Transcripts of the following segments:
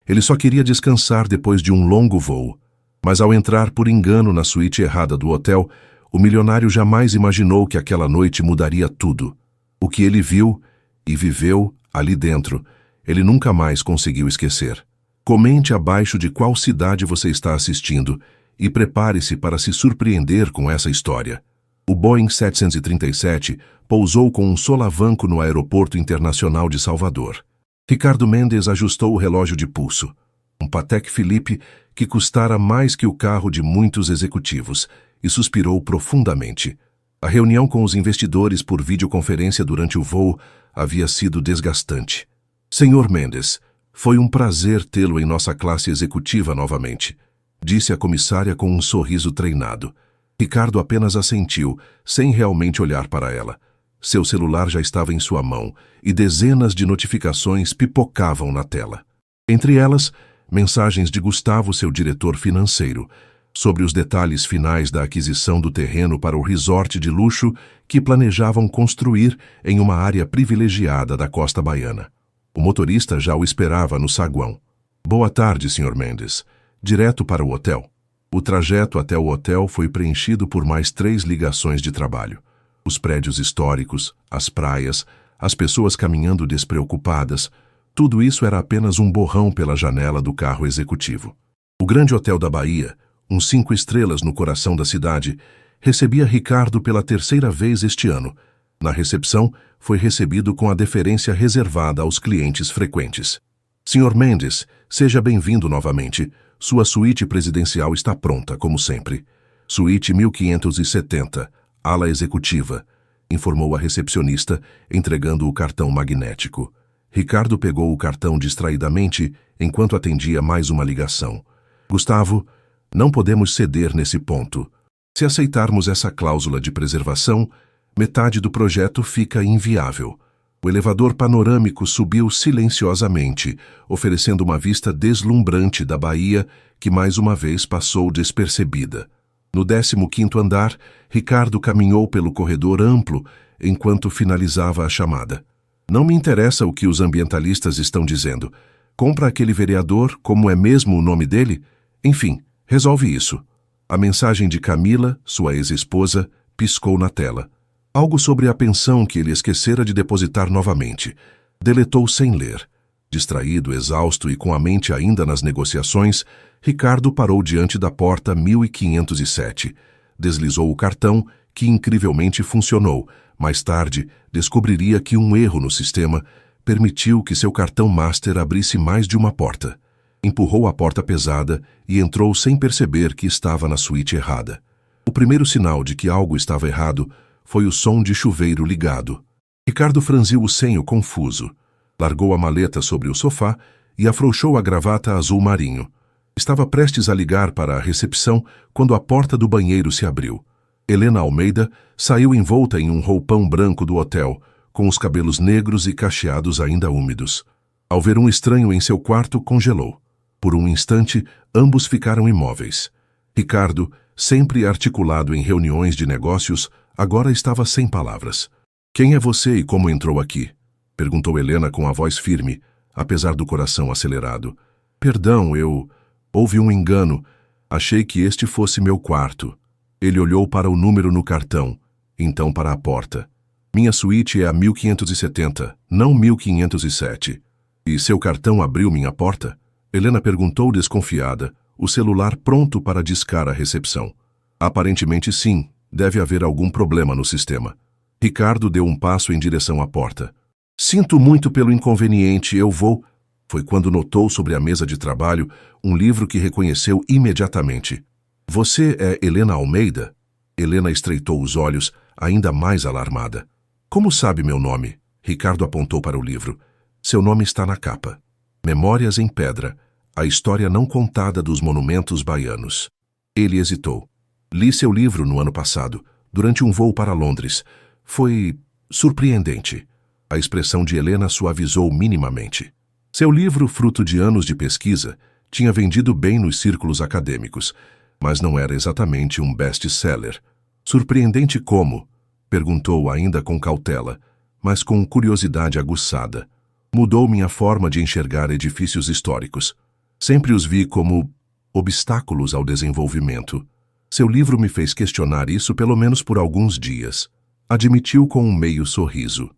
Ele só queria descansar depois de um longo voo. Mas ao entrar por engano na suíte errada do hotel, o milionário jamais imaginou que aquela noite mudaria tudo. O que ele viu e viveu ali dentro, ele nunca mais conseguiu esquecer. Comente abaixo de qual cidade você está assistindo e prepare-se para se surpreender com essa história. O Boeing 737 pousou com um solavanco no Aeroporto Internacional de Salvador. Ricardo Mendes ajustou o relógio de pulso. Um Patek Philippe que custara mais que o carro de muitos executivos, e suspirou profundamente. A reunião com os investidores por videoconferência durante o voo havia sido desgastante. Senhor Mendes, foi um prazer tê-lo em nossa classe executiva novamente, disse a comissária com um sorriso treinado. Ricardo apenas assentiu, sem realmente olhar para ela. Seu celular já estava em sua mão e dezenas de notificações pipocavam na tela. Entre elas, mensagens de Gustavo, seu diretor financeiro, sobre os detalhes finais da aquisição do terreno para o resort de luxo que planejavam construir em uma área privilegiada da costa baiana. O motorista já o esperava no saguão. Boa tarde, Sr. Mendes. Direto para o hotel. O trajeto até o hotel foi preenchido por mais 3 ligações de trabalho. Os prédios históricos, as praias, as pessoas caminhando despreocupadas, tudo isso era apenas um borrão pela janela do carro executivo. O grande hotel da Bahia, uns 5 estrelas no coração da cidade, recebia Ricardo pela 3ª vez este ano. Na recepção, foi recebido com a deferência reservada aos clientes frequentes. Sr. Mendes, seja bem-vindo novamente. Sua suíte presidencial está pronta, como sempre. Suíte 1570, ala executiva, informou a recepcionista, entregando o cartão magnético. Ricardo pegou o cartão distraidamente enquanto atendia mais uma ligação. Gustavo, não podemos ceder nesse ponto. Se aceitarmos essa cláusula de preservação, metade do projeto fica inviável. O elevador panorâmico subiu silenciosamente, oferecendo uma vista deslumbrante da Bahia que mais uma vez passou despercebida. No 15º andar, Ricardo caminhou pelo corredor amplo enquanto finalizava a chamada. Não me interessa o que os ambientalistas estão dizendo. Compra aquele vereador, como é mesmo o nome dele? Enfim, resolve isso. A mensagem de Camila, sua ex-esposa, piscou na tela. Algo sobre a pensão que ele esquecera de depositar novamente. Deletou sem ler. Distraído, exausto e com a mente ainda nas negociações, Ricardo parou diante da porta 1507. Deslizou o cartão, que incrivelmente funcionou. Mais tarde, descobriria que um erro no sistema permitiu que seu cartão Master abrisse mais de uma porta. Empurrou a porta pesada e entrou sem perceber que estava na suíte errada. O primeiro sinal de que algo estava errado foi o som de chuveiro ligado. Ricardo franziu o senho confuso. Largou a maleta sobre o sofá e afrouxou a gravata azul marinho. Estava prestes a ligar para a recepção quando a porta do banheiro se abriu. Helena Almeida saiu envolta em um roupão branco do hotel, com os cabelos negros e cacheados ainda úmidos. Ao ver um estranho em seu quarto, congelou. Por um instante, ambos ficaram imóveis. Ricardo, sempre articulado em reuniões de negócios, agora estava sem palavras. Quem é você e como entrou aqui? Perguntou Helena com a voz firme, apesar do coração acelerado. Perdão, houve um engano. Achei que este fosse meu quarto. Ele olhou para o número no cartão, então para a porta. Minha suíte é a 1570, não 1507. E seu cartão abriu minha porta? Helena perguntou desconfiada, o celular pronto para discar a recepção. Aparentemente sim, deve haver algum problema no sistema. Ricardo deu um passo em direção à porta. Sinto muito pelo inconveniente, eu vou... Foi quando notou sobre a mesa de trabalho um livro que reconheceu imediatamente. Você é Helena Almeida? Helena estreitou os olhos, ainda mais alarmada. Como sabe meu nome? Ricardo apontou para o livro. Seu nome está na capa. Memórias em Pedra, a história não contada dos monumentos baianos. Ele hesitou. Li seu livro no ano passado, durante um voo para Londres. Foi surpreendente. A expressão de Helena suavizou minimamente. Seu livro, fruto de anos de pesquisa, tinha vendido bem nos círculos acadêmicos, mas não era exatamente um best-seller. Surpreendente como? Perguntou ainda com cautela, mas com curiosidade aguçada. Mudou minha forma de enxergar edifícios históricos. Sempre os vi como obstáculos ao desenvolvimento. Seu livro me fez questionar isso pelo menos por alguns dias. Admitiu com um meio sorriso.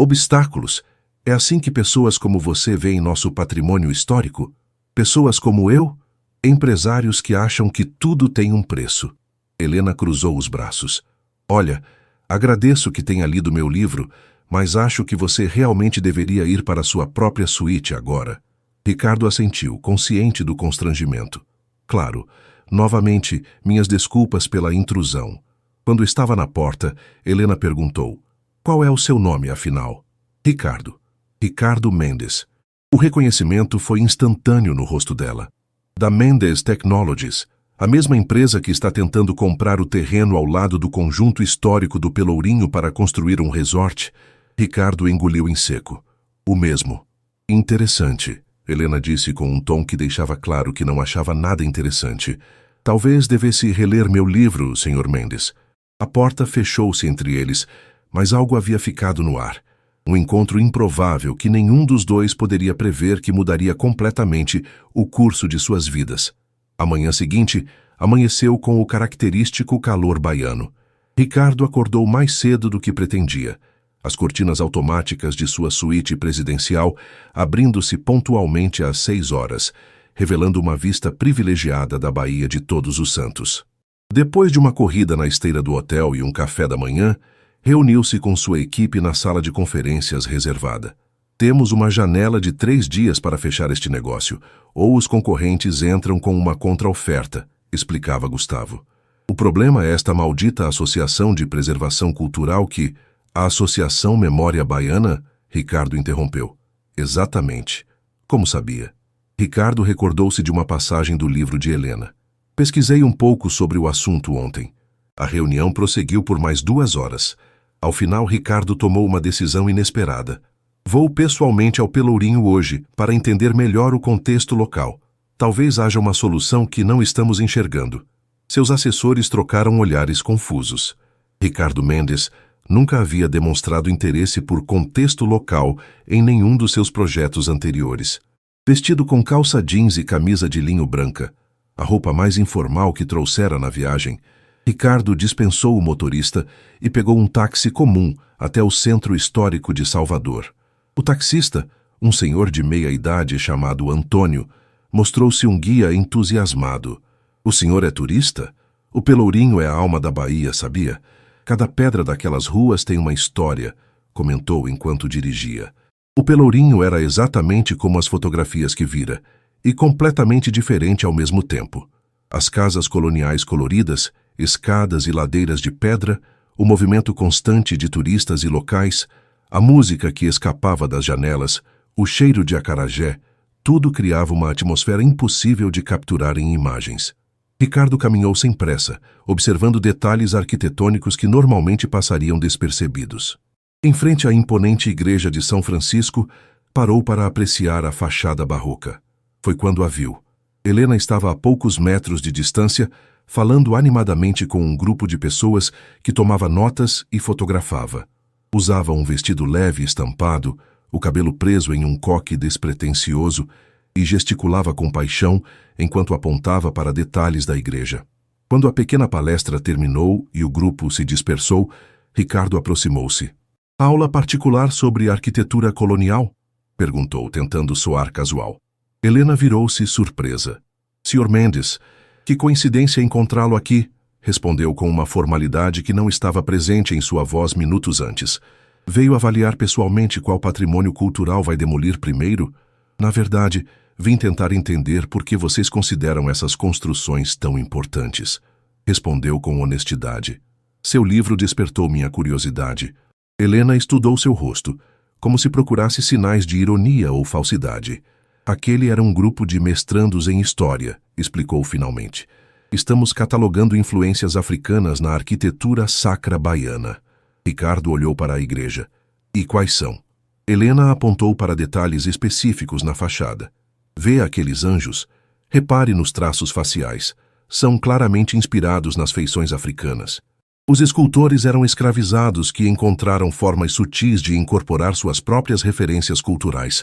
Obstáculos? É assim que pessoas como você veem nosso patrimônio histórico? Pessoas como eu? Empresários que acham que tudo tem um preço. Helena cruzou os braços. Olha, agradeço que tenha lido meu livro, mas acho que você realmente deveria ir para sua própria suíte agora. Ricardo assentiu, consciente do constrangimento. Claro, novamente, minhas desculpas pela intrusão. Quando estava na porta, Helena perguntou: qual é o seu nome, afinal? Ricardo. Ricardo Mendes. O reconhecimento foi instantâneo no rosto dela. Da Mendes Technologies, a mesma empresa que está tentando comprar o terreno ao lado do conjunto histórico do Pelourinho para construir um resort. Ricardo engoliu em seco. O mesmo. Interessante, Helena disse com um tom que deixava claro que não achava nada interessante. Talvez devesse reler meu livro, Sr. Mendes. A porta fechou-se entre eles, mas algo havia ficado no ar. Um encontro improvável que nenhum dos dois poderia prever que mudaria completamente o curso de suas vidas. A manhã seguinte, amanheceu com o característico calor baiano. Ricardo acordou mais cedo do que pretendia. As cortinas automáticas de sua suíte presidencial abrindo-se pontualmente às 6 horas, revelando uma vista privilegiada da Baía de Todos os Santos. Depois de uma corrida na esteira do hotel e um café da manhã, reuniu-se com sua equipe na sala de conferências reservada. Temos uma janela de 3 dias para fechar este negócio, ou os concorrentes entram com uma contra-oferta, explicava Gustavo. O problema é esta maldita Associação de Preservação Cultural que... A Associação Memória Baiana? Ricardo interrompeu. Exatamente. Como sabia? Ricardo recordou-se de uma passagem do livro de Helena. Pesquisei um pouco sobre o assunto ontem. A reunião prosseguiu por mais 2 horas. Ao final, Ricardo tomou uma decisão inesperada. Vou pessoalmente ao Pelourinho hoje para entender melhor o contexto local. Talvez haja uma solução que não estamos enxergando. Seus assessores trocaram olhares confusos. Ricardo Mendes nunca havia demonstrado interesse por contexto local em nenhum dos seus projetos anteriores. Vestido com calça jeans e camisa de linho branca, a roupa mais informal que trouxera na viagem, Ricardo dispensou o motorista e pegou um táxi comum até o centro histórico de Salvador. O taxista, um senhor de meia idade chamado Antônio, mostrou-se um guia entusiasmado. O senhor é turista? O Pelourinho é a alma da Bahia, sabia? Cada pedra daquelas ruas tem uma história, comentou enquanto dirigia. O Pelourinho era exatamente como as fotografias que vira, e completamente diferente ao mesmo tempo. As casas coloniais coloridas, escadas e ladeiras de pedra, o movimento constante de turistas e locais, a música que escapava das janelas, o cheiro de acarajé, tudo criava uma atmosfera impossível de capturar em imagens. Ricardo caminhou sem pressa, observando detalhes arquitetônicos que normalmente passariam despercebidos. Em frente à imponente igreja de São Francisco, parou para apreciar a fachada barroca. Foi quando a viu. Helena estava a poucos metros de distância, falando animadamente com um grupo de pessoas que tomava notas e fotografava. Usava um vestido leve e estampado, o cabelo preso em um coque despretensioso, e gesticulava com paixão enquanto apontava para detalhes da igreja. Quando a pequena palestra terminou e o grupo se dispersou, Ricardo aproximou-se. Aula particular sobre arquitetura colonial? Perguntou, tentando soar casual. Helena virou-se surpresa. Sr. Mendes, que coincidência encontrá-lo aqui, respondeu com uma formalidade que não estava presente em sua voz minutos antes. Veio avaliar pessoalmente qual patrimônio cultural vai demolir primeiro? Na verdade, vim tentar entender por que vocês consideram essas construções tão importantes. Respondeu com honestidade. Seu livro despertou minha curiosidade. Helena estudou seu rosto, como se procurasse sinais de ironia ou falsidade. Aquele era um grupo de mestrandos em história, explicou finalmente. Estamos catalogando influências africanas na arquitetura sacra baiana. Ricardo olhou para a igreja. E quais são? Helena apontou para detalhes específicos na fachada. Vê aqueles anjos? Repare nos traços faciais. São claramente inspirados nas feições africanas. Os escultores eram escravizados que encontraram formas sutis de incorporar suas próprias referências culturais.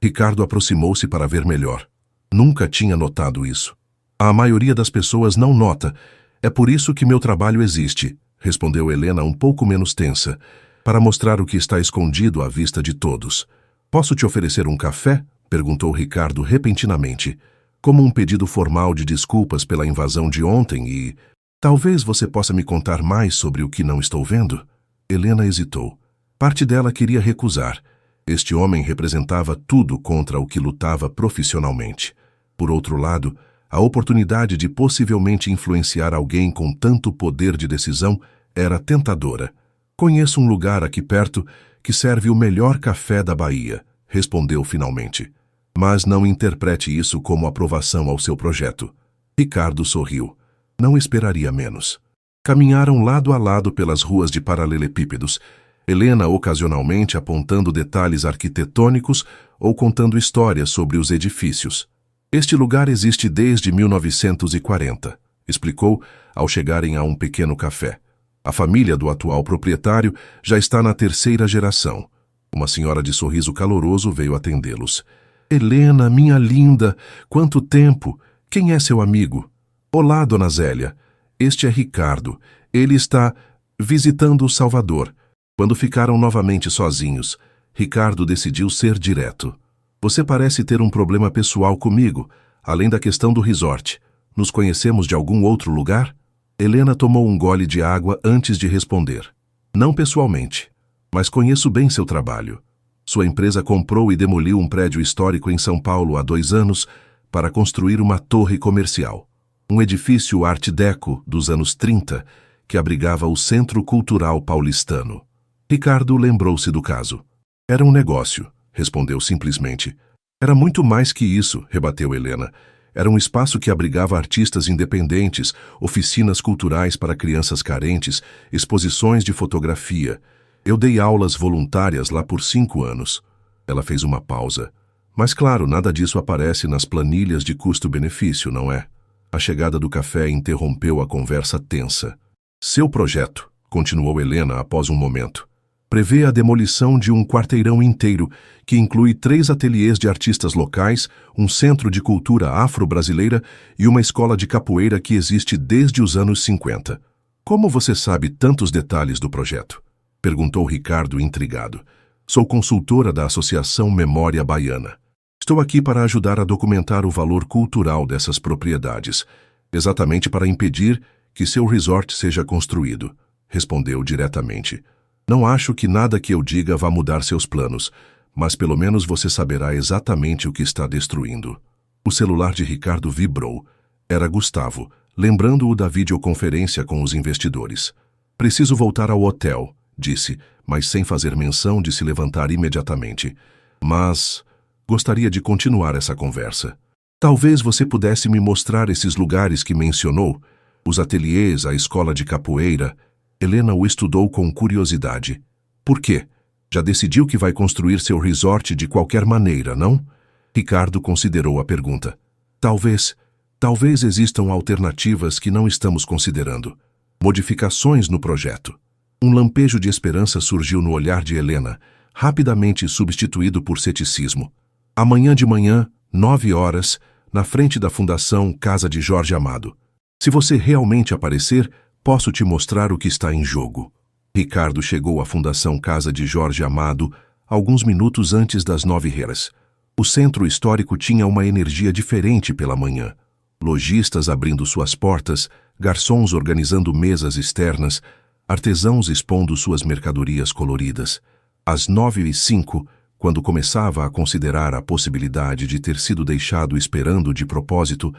Ricardo aproximou-se para ver melhor. Nunca tinha notado isso. A maioria das pessoas não nota. É por isso que meu trabalho existe, respondeu Helena um pouco menos tensa, para mostrar o que está escondido à vista de todos. Posso te oferecer um café? Perguntou Ricardo repentinamente, como um pedido formal de desculpas pela invasão de ontem e... Talvez você possa me contar mais sobre o que não estou vendo? Helena hesitou. Parte dela queria recusar. Este homem representava tudo contra o que lutava profissionalmente. Por outro lado, a oportunidade de possivelmente influenciar alguém com tanto poder de decisão era tentadora. Conheço um lugar aqui perto que serve o melhor café da Bahia, respondeu finalmente. Mas não interprete isso como aprovação ao seu projeto. Ricardo sorriu. Não esperaria menos. Caminharam lado a lado pelas ruas de paralelepípedos, Helena ocasionalmente apontando detalhes arquitetônicos ou contando histórias sobre os edifícios. Este lugar existe desde 1940, explicou ao chegarem a um pequeno café. A família do atual proprietário já está na terceira geração. Uma senhora de sorriso caloroso veio atendê-los. Helena, minha linda, quanto tempo! Quem é seu amigo? Olá, dona Zélia. Este é Ricardo. Ele está visitando o Salvador. Quando ficaram novamente sozinhos, Ricardo decidiu ser direto. Você parece ter um problema pessoal comigo, além da questão do resort. Nos conhecemos de algum outro lugar? Helena tomou um gole de água antes de responder. Não pessoalmente, mas conheço bem seu trabalho. Sua empresa comprou e demoliu um prédio histórico em São Paulo há 2 anos para construir uma torre comercial. Um edifício Art Deco dos anos 30 que abrigava o Centro Cultural Paulistano. Ricardo lembrou-se do caso. Era um negócio, respondeu simplesmente. Era muito mais que isso, rebateu Helena. Era um espaço que abrigava artistas independentes, oficinas culturais para crianças carentes, exposições de fotografia. Eu dei aulas voluntárias lá por 5 anos. Ela fez uma pausa. Mas claro, nada disso aparece nas planilhas de custo-benefício, não é? A chegada do café interrompeu a conversa tensa. Seu projeto, continuou Helena após um momento, prevê a demolição de um quarteirão inteiro, que inclui 3 ateliês de artistas locais, um centro de cultura afro-brasileira e uma escola de capoeira que existe desde os anos 50. Como você sabe tantos detalhes do projeto? Perguntou Ricardo intrigado. Sou consultora da Associação Memória Baiana. Estou aqui para ajudar a documentar o valor cultural dessas propriedades, exatamente para impedir que seu resort seja construído, respondeu diretamente. Não acho que nada que eu diga vá mudar seus planos, mas pelo menos você saberá exatamente o que está destruindo. O celular de Ricardo vibrou. Era Gustavo, lembrando-o da videoconferência com os investidores. Preciso voltar ao hotel, disse, mas sem fazer menção de se levantar imediatamente. Mas... gostaria de continuar essa conversa. Talvez você pudesse me mostrar esses lugares que mencionou, os ateliês, a escola de capoeira. Helena o estudou com curiosidade. Por quê? Já decidiu que vai construir seu resort de qualquer maneira, não? Ricardo considerou a pergunta. Talvez existam alternativas que não estamos considerando. Modificações no projeto. Um lampejo de esperança surgiu no olhar de Helena, rapidamente substituído por ceticismo. Amanhã de manhã, 9 horas, na frente da Fundação Casa de Jorge Amado. Se você realmente aparecer, posso te mostrar o que está em jogo. Ricardo chegou à Fundação Casa de Jorge Amado alguns minutos antes das 9h. O centro histórico tinha uma energia diferente pela manhã. Lojistas abrindo suas portas, garçons organizando mesas externas, artesãos expondo suas mercadorias coloridas. Às 9h05, quando começava a considerar a possibilidade de ter sido deixado esperando de propósito,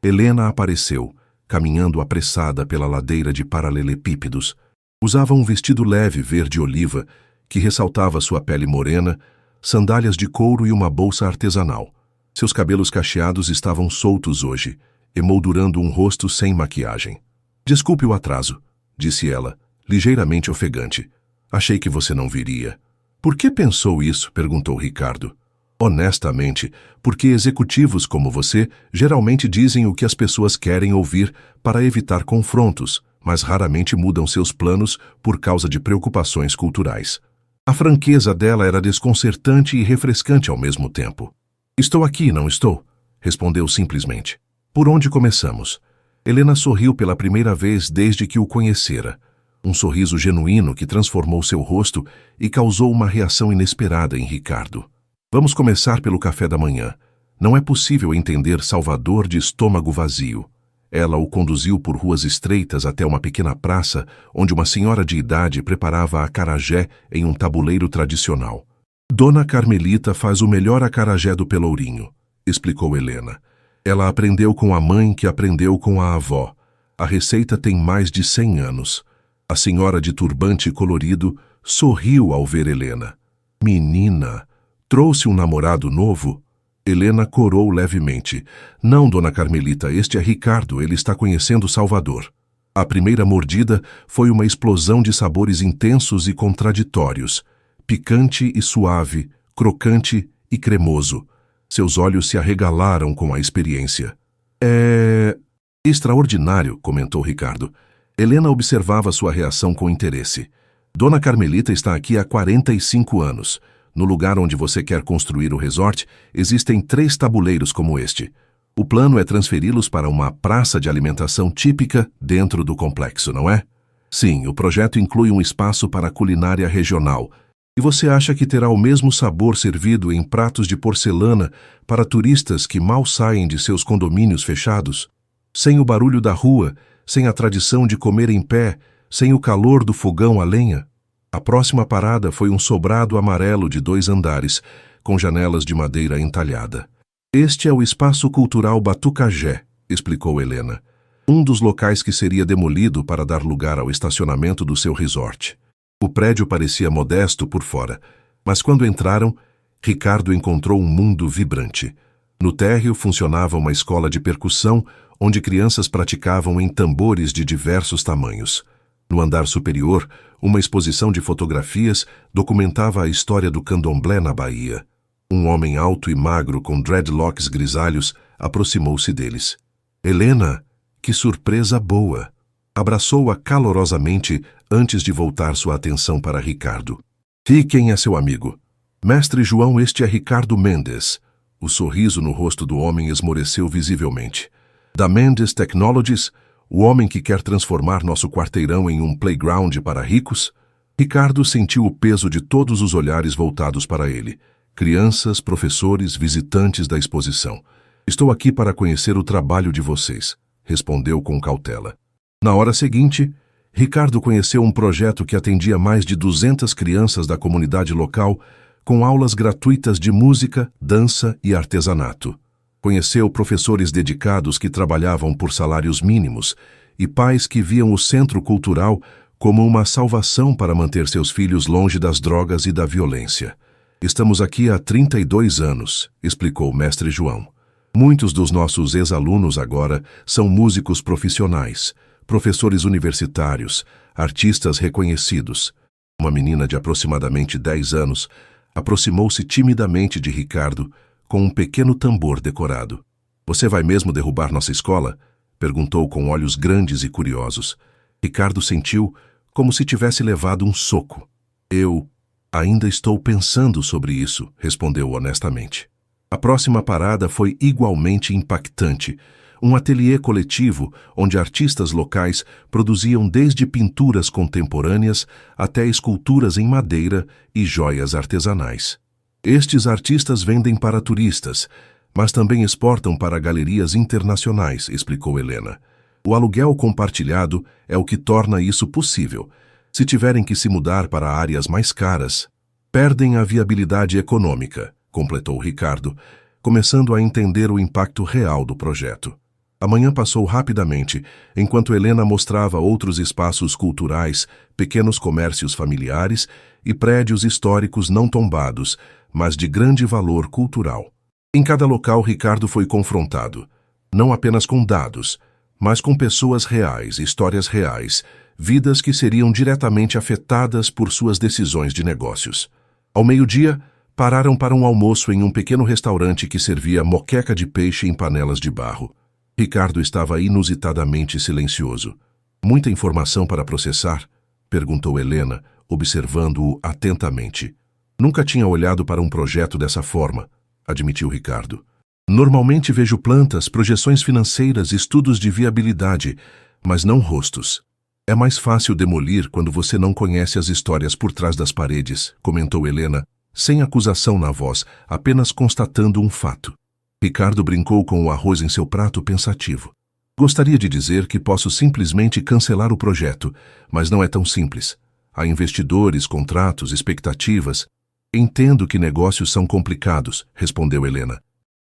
Helena apareceu, caminhando apressada pela ladeira de paralelepípedos. Usava um vestido leve verde-oliva, que ressaltava sua pele morena, sandálias de couro e uma bolsa artesanal. Seus cabelos cacheados estavam soltos hoje, emoldurando um rosto sem maquiagem. Desculpe o atraso, disse ela, ligeiramente ofegante. Achei que você não viria. Por que pensou isso? Perguntou Ricardo. Honestamente, porque executivos como você geralmente dizem o que as pessoas querem ouvir para evitar confrontos, mas raramente mudam seus planos por causa de preocupações culturais. A franqueza dela era desconcertante e refrescante ao mesmo tempo. Estou aqui, não estou? respondeu simplesmente. Por onde começamos? Helena sorriu pela primeira vez desde que o conhecera. Um sorriso genuíno que transformou seu rosto e causou uma reação inesperada em Ricardo. Vamos começar pelo café da manhã. Não é possível entender Salvador de estômago vazio. Ela o conduziu por ruas estreitas até uma pequena praça, onde uma senhora de idade preparava acarajé em um tabuleiro tradicional. Dona Carmelita faz o melhor acarajé do Pelourinho, explicou Helena. Ela aprendeu com a mãe que aprendeu com a avó. A receita tem mais de 100 anos. A senhora de turbante colorido sorriu ao ver Helena. Menina, trouxe um namorado novo? Helena corou levemente. Não, Dona Carmelita, este é Ricardo, ele está conhecendo Salvador. A primeira mordida foi uma explosão de sabores intensos e contraditórios. Picante e suave, crocante e cremoso. Seus olhos se arregalaram com a experiência. É extraordinário, comentou Ricardo. Helena observava sua reação com interesse. Dona Carmelita está aqui há 45 anos. No lugar onde você quer construir o resort, existem 3 tabuleiros como este. O plano é transferi-los para uma praça de alimentação típica dentro do complexo, não é? Sim, o projeto inclui um espaço para a culinária regional. E você acha que terá o mesmo sabor servido em pratos de porcelana para turistas que mal saem de seus condomínios fechados? Sem o barulho da rua, sem a tradição de comer em pé, sem o calor do fogão a lenha? A próxima parada foi um sobrado amarelo de 2 andares, com janelas de madeira entalhada. Este é o Espaço Cultural Batucagé, explicou Helena. Um dos locais que seria demolido para dar lugar ao estacionamento do seu resort. O prédio parecia modesto por fora, mas quando entraram, Ricardo encontrou um mundo vibrante. No térreo funcionava uma escola de percussão, onde crianças praticavam em tambores de diversos tamanhos. No andar superior, uma exposição de fotografias documentava a história do candomblé na Bahia. Um homem alto e magro com dreadlocks grisalhos aproximou-se deles. Helena, que surpresa boa! Abraçou-a calorosamente antes de voltar sua atenção para Ricardo. E quem é seu amigo? Mestre João, este é Ricardo Mendes. O sorriso no rosto do homem esmoreceu visivelmente. Da Mendes Technologies, o homem que quer transformar nosso quarteirão em um playground para ricos? Ricardo sentiu o peso de todos os olhares voltados para ele. Crianças, professores, visitantes da exposição. Estou aqui para conhecer o trabalho de vocês, respondeu com cautela. Na hora seguinte, Ricardo conheceu um projeto que atendia mais de 200 crianças da comunidade local com aulas gratuitas de música, dança e artesanato. Conheceu professores dedicados que trabalhavam por salários mínimos e pais que viam o centro cultural como uma salvação para manter seus filhos longe das drogas e da violência. Estamos aqui há 32 anos, explicou o mestre João. Muitos dos nossos ex-alunos agora são músicos profissionais, professores universitários, artistas reconhecidos. Uma menina de aproximadamente 10 anos aproximou-se timidamente de Ricardo com um pequeno tambor decorado. Você vai mesmo derrubar nossa escola? Perguntou com olhos grandes e curiosos. Ricardo sentiu como se tivesse levado um soco. Eu ainda estou pensando sobre isso, respondeu honestamente. A próxima parada foi igualmente impactante. Um ateliê coletivo onde artistas locais produziam desde pinturas contemporâneas até esculturas em madeira e joias artesanais. Estes artistas vendem para turistas, mas também exportam para galerias internacionais, explicou Helena. O aluguel compartilhado é o que torna isso possível. Se tiverem que se mudar para áreas mais caras, perdem a viabilidade econômica, completou Ricardo, começando a entender o impacto real do projeto. A manhã passou rapidamente, enquanto Helena mostrava outros espaços culturais, pequenos comércios familiares e prédios históricos não tombados, mas de grande valor cultural. Em cada local, Ricardo foi confrontado, não apenas com dados, mas com pessoas reais, histórias reais, vidas que seriam diretamente afetadas por suas decisões de negócios. Ao meio-dia, pararam para um almoço em um pequeno restaurante que servia moqueca de peixe em panelas de barro. Ricardo estava inusitadamente silencioso. Muita informação para processar? Perguntou Helena, observando-o atentamente. Nunca tinha olhado para um projeto dessa forma, admitiu Ricardo. Normalmente vejo plantas, projeções financeiras, estudos de viabilidade, mas não rostos. É mais fácil demolir quando você não conhece as histórias por trás das paredes, comentou Helena, sem acusação na voz, apenas constatando um fato. Ricardo brincou com o arroz em seu prato pensativo. Gostaria de dizer que posso simplesmente cancelar o projeto, mas não é tão simples. Há investidores, contratos, expectativas. Entendo que negócios são complicados, respondeu Helena.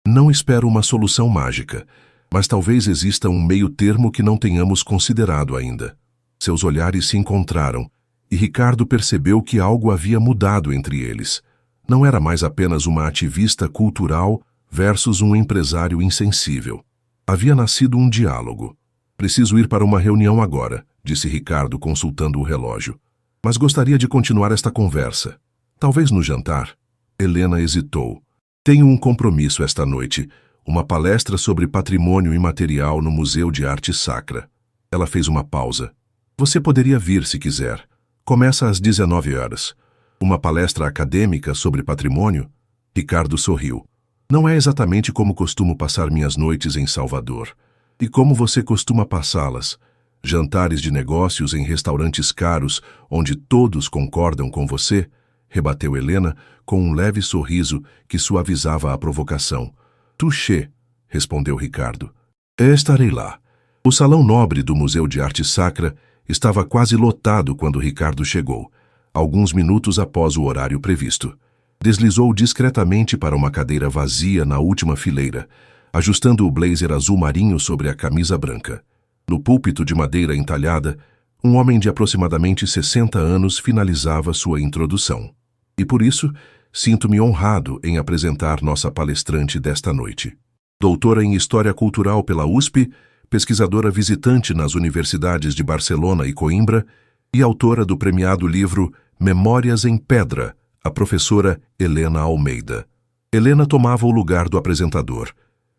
Não espero uma solução mágica, mas talvez exista um meio-termo que não tenhamos considerado ainda. Seus olhares se encontraram, e Ricardo percebeu que algo havia mudado entre eles. Não era mais apenas uma ativista cultural versus um empresário insensível. Havia nascido um diálogo. Preciso ir para uma reunião agora, disse Ricardo consultando o relógio. Mas gostaria de continuar esta conversa. Talvez no jantar. Helena hesitou. Tenho um compromisso esta noite, uma palestra sobre patrimônio imaterial no Museu de Arte Sacra. Ela fez uma pausa. Você poderia vir se quiser. Começa às 19 horas. Uma palestra acadêmica sobre patrimônio? Ricardo sorriu. Não é exatamente como costumo passar minhas noites em Salvador. E como você costuma passá-las? Jantares de negócios em restaurantes caros, onde todos concordam com você? Rebateu Helena com um leve sorriso que suavizava a provocação. Touché, respondeu Ricardo. Estarei lá. O salão nobre do Museu de Arte Sacra estava quase lotado quando Ricardo chegou, alguns minutos após o horário previsto. Deslizou discretamente para uma cadeira vazia na última fileira, ajustando o blazer azul marinho sobre a camisa branca. No púlpito de madeira entalhada, um homem de aproximadamente 60 anos finalizava sua introdução. E por isso, sinto-me honrado em apresentar nossa palestrante desta noite. Doutora em História Cultural pela USP, pesquisadora visitante nas universidades de Barcelona e Coimbra e autora do premiado livro Memórias em Pedra, a professora Helena Almeida. Helena tomava o lugar do apresentador.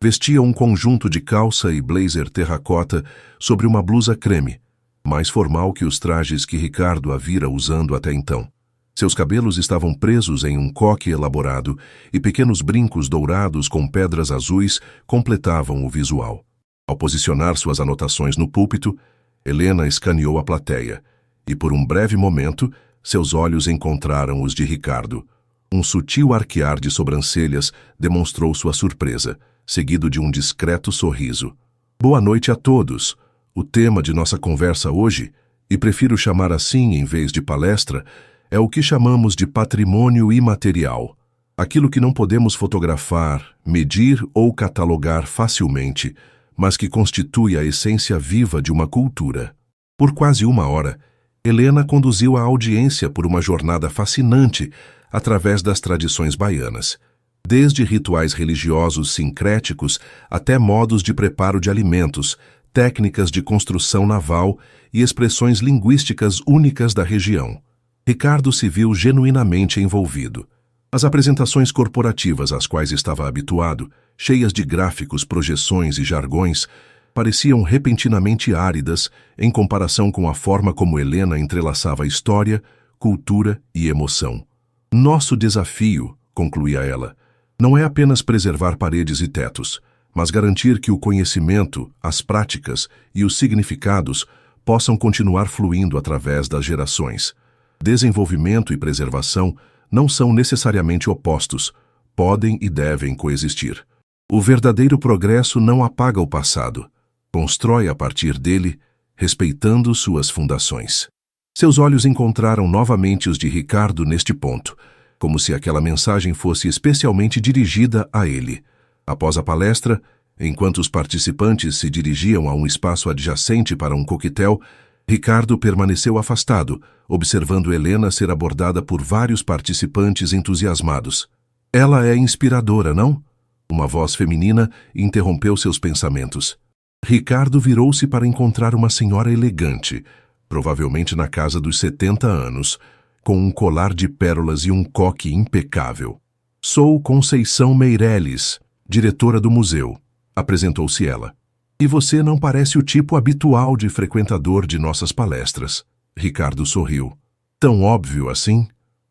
Vestia um conjunto de calça e blazer terracota sobre uma blusa creme, mais formal que os trajes que Ricardo a vira usando até então. Seus cabelos estavam presos em um coque elaborado e pequenos brincos dourados com pedras azuis completavam o visual. Ao posicionar suas anotações no púlpito, Helena escaneou a plateia e, por um breve momento, seus olhos encontraram os de Ricardo. Um sutil arquear de sobrancelhas demonstrou sua surpresa, seguido de um discreto sorriso. Boa noite a todos. O tema de nossa conversa hoje, e prefiro chamar assim em vez de palestra, é o que chamamos de patrimônio imaterial. Aquilo que não podemos fotografar, medir ou catalogar facilmente, mas que constitui a essência viva de uma cultura. Por quase uma hora, Helena conduziu a audiência por uma jornada fascinante através das tradições baianas, desde rituais religiosos sincréticos até modos de preparo de alimentos, técnicas de construção naval e expressões linguísticas únicas da região. Ricardo se viu genuinamente envolvido. As apresentações corporativas às quais estava habituado, cheias de gráficos, projeções e jargões, pareciam repentinamente áridas em comparação com a forma como Helena entrelaçava história, cultura e emoção. Nosso desafio, concluía ela, não é apenas preservar paredes e tetos, mas garantir que o conhecimento, as práticas e os significados possam continuar fluindo através das gerações. Desenvolvimento e preservação não são necessariamente opostos, podem e devem coexistir. O verdadeiro progresso não apaga o passado, constrói a partir dele, respeitando suas fundações. Seus olhos encontraram novamente os de Ricardo neste ponto, como se aquela mensagem fosse especialmente dirigida a ele. Após a palestra, enquanto os participantes se dirigiam a um espaço adjacente para um coquetel, Ricardo permaneceu afastado, observando Helena ser abordada por vários participantes entusiasmados. Ela é inspiradora, não? Uma voz feminina interrompeu seus pensamentos. Ricardo virou-se para encontrar uma senhora elegante, provavelmente na casa dos 70 anos, com um colar de pérolas e um coque impecável. Sou Conceição Meireles, diretora do museu, apresentou-se ela. E você não parece o tipo habitual de frequentador de nossas palestras. Ricardo sorriu. Tão óbvio assim?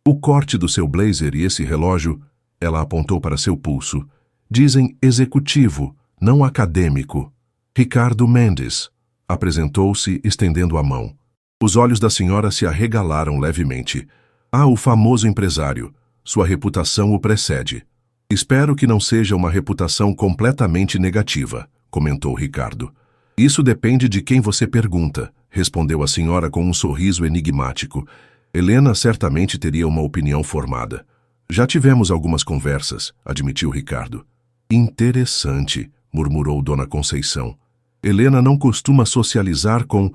O corte do seu blazer e esse relógio, ela apontou para seu pulso, Dizem executivo, não acadêmico. Ricardo Mendes. Apresentou-se, estendendo a mão. Os olhos da senhora se arregalaram levemente. Ah, o famoso empresário. Sua reputação o precede. Espero que não seja uma reputação completamente negativa, comentou Ricardo. Isso depende de quem você pergunta, respondeu a senhora com um sorriso enigmático. Helena certamente teria uma opinião formada. Já tivemos algumas conversas, admitiu Ricardo. Interessante, murmurou Dona Conceição. Helena não costuma socializar com,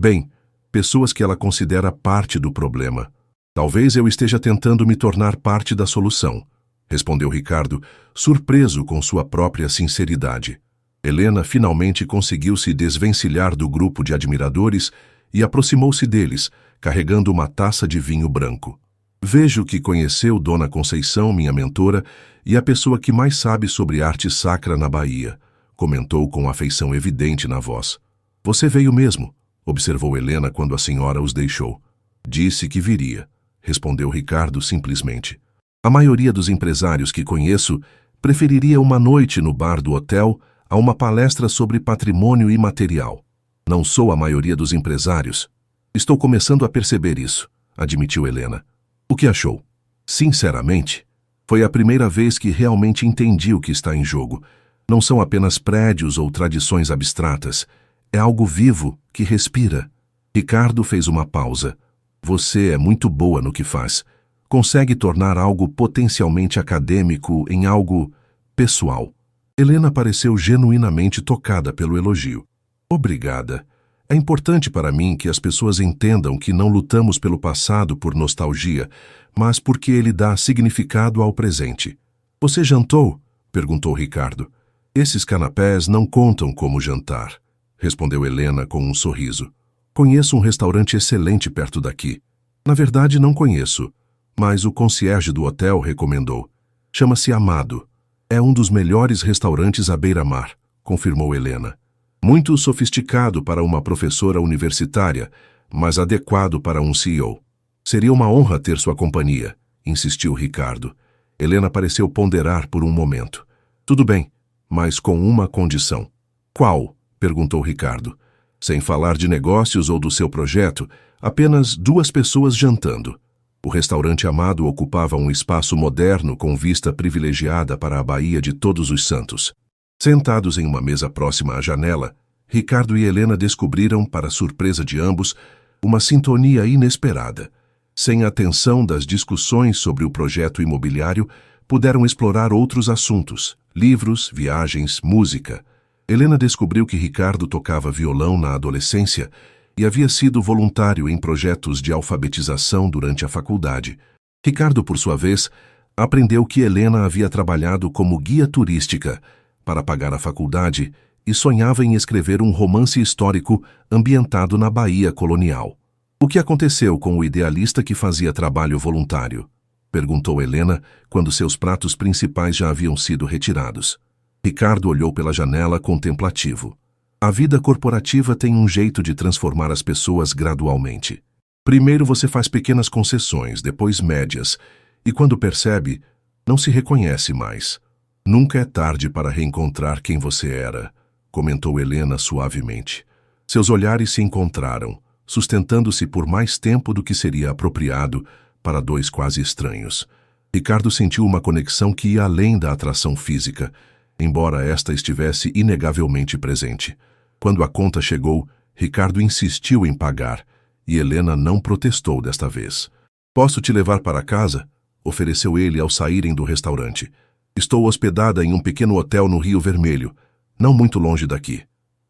bem, pessoas que ela considera parte do problema. Talvez eu esteja tentando me tornar parte da solução, respondeu Ricardo, surpreso com sua própria sinceridade. Helena finalmente conseguiu se desvencilhar do grupo de admiradores e aproximou-se deles, carregando uma taça de vinho branco. Vejo que conheceu Dona Conceição, minha mentora, e a pessoa que mais sabe sobre arte sacra na Bahia, comentou com afeição evidente na voz. Você veio mesmo, observou Helena quando a senhora os deixou. Disse que viria, respondeu Ricardo simplesmente. A maioria dos empresários que conheço preferiria uma noite no bar do hotel a uma palestra sobre patrimônio imaterial. Não sou a maioria dos empresários. Estou começando a perceber isso, admitiu Helena. O que achou? Sinceramente, foi a primeira vez que realmente entendi o que está em jogo. Não são apenas prédios ou tradições abstratas. É algo vivo, que respira. Ricardo fez uma pausa. Você é muito boa no que faz. Consegue tornar algo potencialmente acadêmico em algo pessoal. Helena pareceu genuinamente tocada pelo elogio. Obrigada. É importante para mim que as pessoas entendam que não lutamos pelo passado por nostalgia, mas porque ele dá significado ao presente. Você jantou? Perguntou Ricardo. Esses canapés não contam como jantar, respondeu Helena com um sorriso. Conheço um restaurante excelente perto daqui. Na verdade, não conheço, mas o concierge do hotel recomendou. Chama-se Amado. É um dos melhores restaurantes à beira-mar, confirmou Helena. Muito sofisticado para uma professora universitária, mas adequado para um CEO. Seria uma honra ter sua companhia, insistiu Ricardo. Helena pareceu ponderar por um momento. Tudo bem, mas com uma condição. Qual? Perguntou Ricardo. Sem falar de negócios ou do seu projeto, apenas 2 pessoas jantando. O restaurante Amado ocupava um espaço moderno com vista privilegiada para a Baía de Todos os Santos. Sentados em uma mesa próxima à janela, Ricardo e Helena descobriram, para surpresa de ambos, uma sintonia inesperada. Sem a tensão das discussões sobre o projeto imobiliário, puderam explorar outros assuntos, livros, viagens, música. Helena descobriu que Ricardo tocava violão na adolescência e havia sido voluntário em projetos de alfabetização durante a faculdade. Ricardo, por sua vez, aprendeu que Helena havia trabalhado como guia turística para pagar a faculdade e sonhava em escrever um romance histórico ambientado na Bahia colonial. O que aconteceu com o idealista que fazia trabalho voluntário? Perguntou Helena quando seus pratos principais já haviam sido retirados. Ricardo olhou pela janela contemplativo. A vida corporativa tem um jeito de transformar as pessoas gradualmente. Primeiro você faz pequenas concessões, depois médias, e quando percebe, não se reconhece mais. Nunca é tarde para reencontrar quem você era, comentou Helena suavemente. Seus olhares se encontraram, sustentando-se por mais tempo do que seria apropriado para 2 quase estranhos. Ricardo sentiu uma conexão que ia além da atração física, embora esta estivesse inegavelmente presente. Quando a conta chegou, Ricardo insistiu em pagar, e Helena não protestou desta vez. Posso te levar para casa? Ofereceu ele ao saírem do restaurante. Estou hospedada em um pequeno hotel no Rio Vermelho, não muito longe daqui.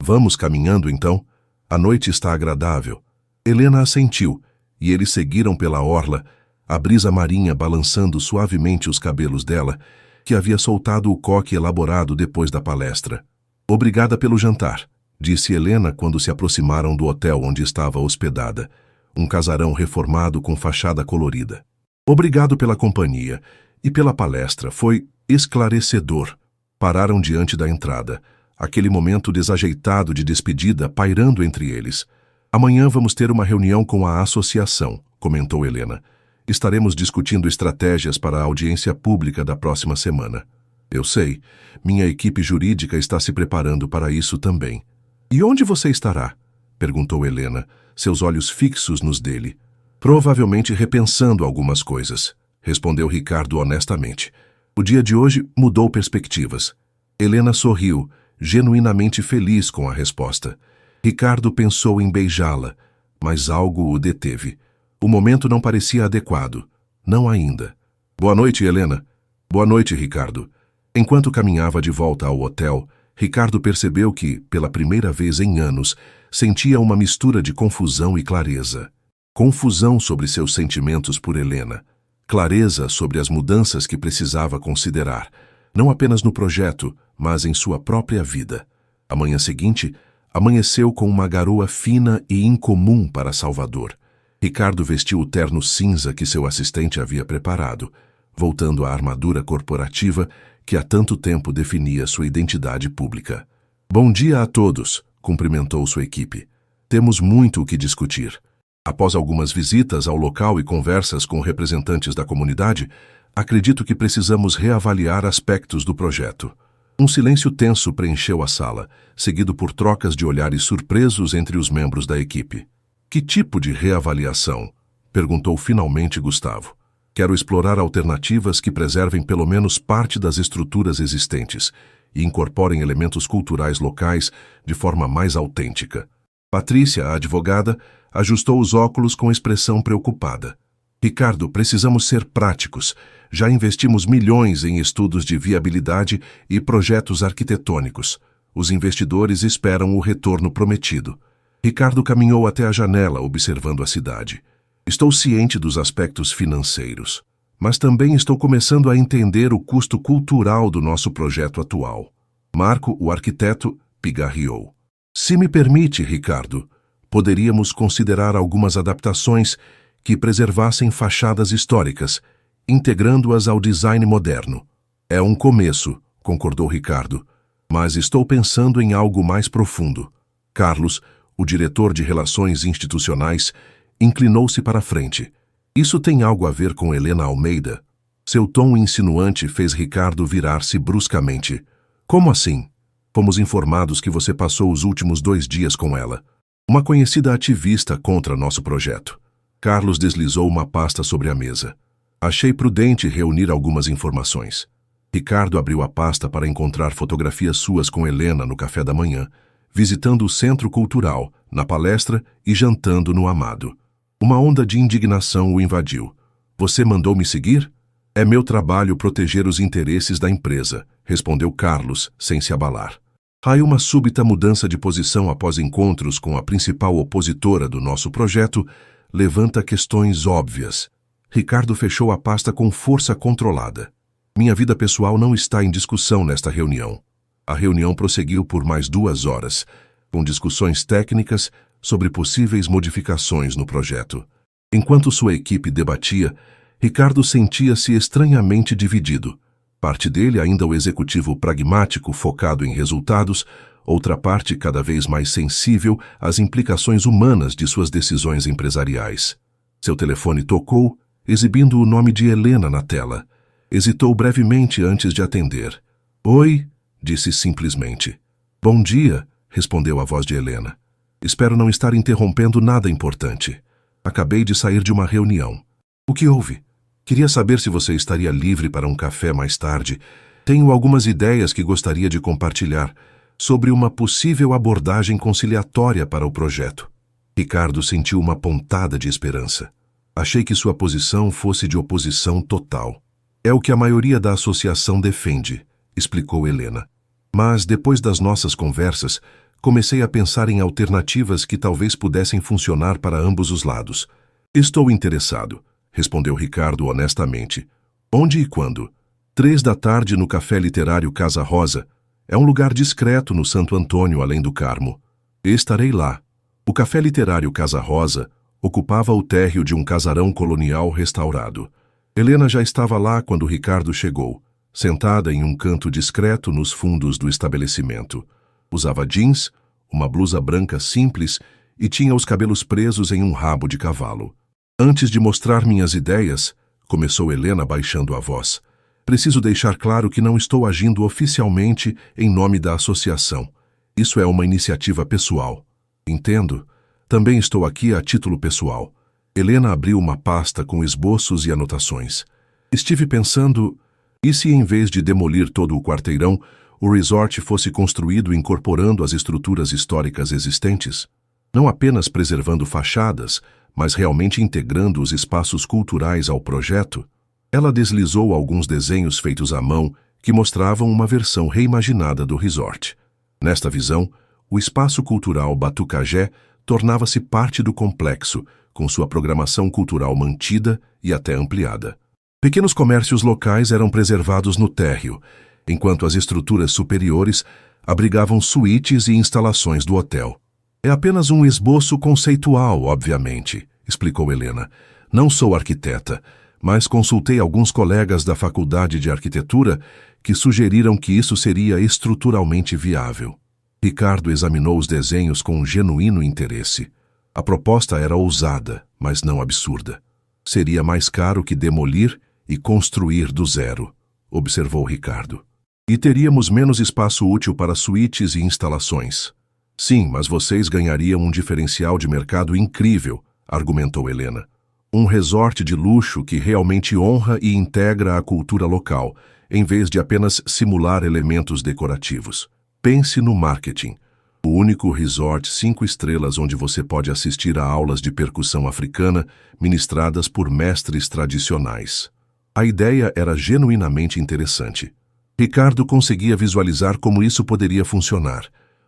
Vamos caminhando, então? A noite está agradável. Helena assentiu, e eles seguiram pela orla, a brisa marinha balançando suavemente os cabelos dela, que havia soltado o coque elaborado depois da palestra. Obrigada pelo jantar, disse Helena quando se aproximaram do hotel onde estava hospedada, um casarão reformado com fachada colorida. Obrigado pela companhia e pela palestra, foi esclarecedor. Pararam diante da entrada, aquele momento desajeitado de despedida pairando entre eles. Amanhã vamos ter uma reunião com a associação, comentou Helena. Estaremos discutindo estratégias para a audiência pública da próxima semana. Eu sei. Minha equipe jurídica está se preparando para isso também. E onde você estará? Perguntou Helena, seus olhos fixos nos dele. Provavelmente repensando algumas coisas, respondeu Ricardo honestamente. O dia de hoje mudou perspectivas. Helena sorriu, genuinamente feliz com a resposta. Ricardo pensou em beijá-la, mas algo o deteve. O momento não parecia adequado. Não ainda. Boa noite, Helena. Boa noite, Ricardo. Enquanto caminhava de volta ao hotel, Ricardo percebeu que, pela primeira vez em anos, sentia uma mistura de confusão e clareza. Confusão sobre seus sentimentos por Helena. Clareza sobre as mudanças que precisava considerar, não apenas no projeto, mas em sua própria vida. A manhã seguinte, amanheceu com uma garoa fina e incomum para Salvador. Ricardo vestiu o terno cinza que seu assistente havia preparado, voltando à armadura corporativa que há tanto tempo definia sua identidade pública. Bom dia a todos, cumprimentou sua equipe. Temos muito o que discutir. Após algumas visitas ao local e conversas com representantes da comunidade, acredito que precisamos reavaliar aspectos do projeto. Um silêncio tenso preencheu a sala, seguido por trocas de olhares surpresos entre os membros da equipe. Que tipo de reavaliação? Perguntou finalmente Gustavo. Quero explorar alternativas que preservem pelo menos parte das estruturas existentes e incorporem elementos culturais locais de forma mais autêntica. Patrícia, a advogada, ajustou os óculos com expressão preocupada. Ricardo, precisamos ser práticos. Já investimos milhões em estudos de viabilidade e projetos arquitetônicos. Os investidores esperam o retorno prometido. Ricardo caminhou até a janela, observando a cidade. Estou ciente dos aspectos financeiros, mas também estou começando a entender o custo cultural do nosso projeto atual. Marco, o arquiteto, pigarreou. Se me permite, Ricardo, poderíamos considerar algumas adaptações que preservassem fachadas históricas, integrando-as ao design moderno. É um começo, concordou Ricardo, mas estou pensando em algo mais profundo. Carlos, o diretor de Relações Institucionais, inclinou-se para a frente. Isso tem algo a ver com Helena Almeida? Seu tom insinuante fez Ricardo virar-se bruscamente. Como assim? Fomos informados que você passou os últimos 2 dias com ela. Uma conhecida ativista contra nosso projeto. Carlos deslizou uma pasta sobre a mesa. Achei prudente reunir algumas informações. Ricardo abriu a pasta para encontrar fotografias suas com Helena no café da manhã, visitando o Centro Cultural, na palestra e jantando no Amado. Uma onda de indignação o invadiu. Você mandou me seguir? É meu trabalho proteger os interesses da empresa, respondeu Carlos, sem se abalar. Há uma súbita mudança de posição após encontros com a principal opositora do nosso projeto, levanta questões óbvias. Ricardo fechou a pasta com força controlada. Minha vida pessoal não está em discussão nesta reunião. A reunião prosseguiu por mais 2 horas, com discussões técnicas sobre possíveis modificações no projeto. Enquanto sua equipe debatia, Ricardo sentia-se estranhamente dividido. Parte dele ainda o executivo pragmático focado em resultados, outra parte cada vez mais sensível às implicações humanas de suas decisões empresariais. Seu telefone tocou, exibindo o nome de Helena na tela. Hesitou brevemente antes de atender. Oi, disse simplesmente. Bom dia, respondeu a voz de Helena. Espero não estar interrompendo nada importante. Acabei de sair de uma reunião. O que houve? Queria saber se você estaria livre para um café mais tarde. Tenho algumas ideias que gostaria de compartilhar sobre uma possível abordagem conciliatória para o projeto. Ricardo sentiu uma pontada de esperança. Achei que sua posição fosse de oposição total. É o que a maioria da associação defende, explicou Helena. Mas, depois das nossas conversas, comecei a pensar em alternativas que talvez pudessem funcionar para ambos os lados. Estou interessado, respondeu Ricardo honestamente. Onde e quando? 3 da tarde no Café Literário Casa Rosa. É um lugar discreto no Santo Antônio, além do Carmo. Estarei lá. O Café Literário Casa Rosa ocupava o térreo de um casarão colonial restaurado. Helena já estava lá quando Ricardo chegou, sentada em um canto discreto nos fundos do estabelecimento. Usava jeans, uma blusa branca simples e tinha os cabelos presos em um rabo de cavalo. Antes de mostrar minhas ideias, começou Helena baixando a voz, Preciso deixar claro que não estou agindo oficialmente em nome da associação. Isso é uma iniciativa pessoal. Entendo? Também estou aqui a título pessoal. Helena abriu uma pasta com esboços e anotações. Estive pensando, e se em vez de demolir todo o quarteirão, o resort fosse construído incorporando as estruturas históricas existentes? Não apenas preservando fachadas, mas realmente integrando os espaços culturais ao projeto? Ela deslizou alguns desenhos feitos à mão que mostravam uma versão reimaginada do resort. Nesta visão, o espaço cultural Batucagé tornava-se parte do complexo, com sua programação cultural mantida e até ampliada. Pequenos comércios locais eram preservados no térreo, enquanto as estruturas superiores abrigavam suítes e instalações do hotel. É apenas um esboço conceitual, obviamente, explicou Helena. Não sou arquiteta, mas consultei alguns colegas da Faculdade de Arquitetura que sugeriram que isso seria estruturalmente viável. Ricardo examinou os desenhos com um genuíno interesse. A proposta era ousada, mas não absurda. Seria mais caro que demolir e construir do zero, observou Ricardo. E teríamos menos espaço útil para suítes e instalações. Sim, mas vocês ganhariam um diferencial de mercado incrível, argumentou Helena. Um resort de luxo que realmente honra e integra a cultura local, em vez de apenas simular elementos decorativos. Pense no marketing. O único resort 5 estrelas onde você pode assistir a aulas de percussão africana ministradas por mestres tradicionais. A ideia era genuinamente interessante. Ricardo conseguia visualizar como isso poderia funcionar.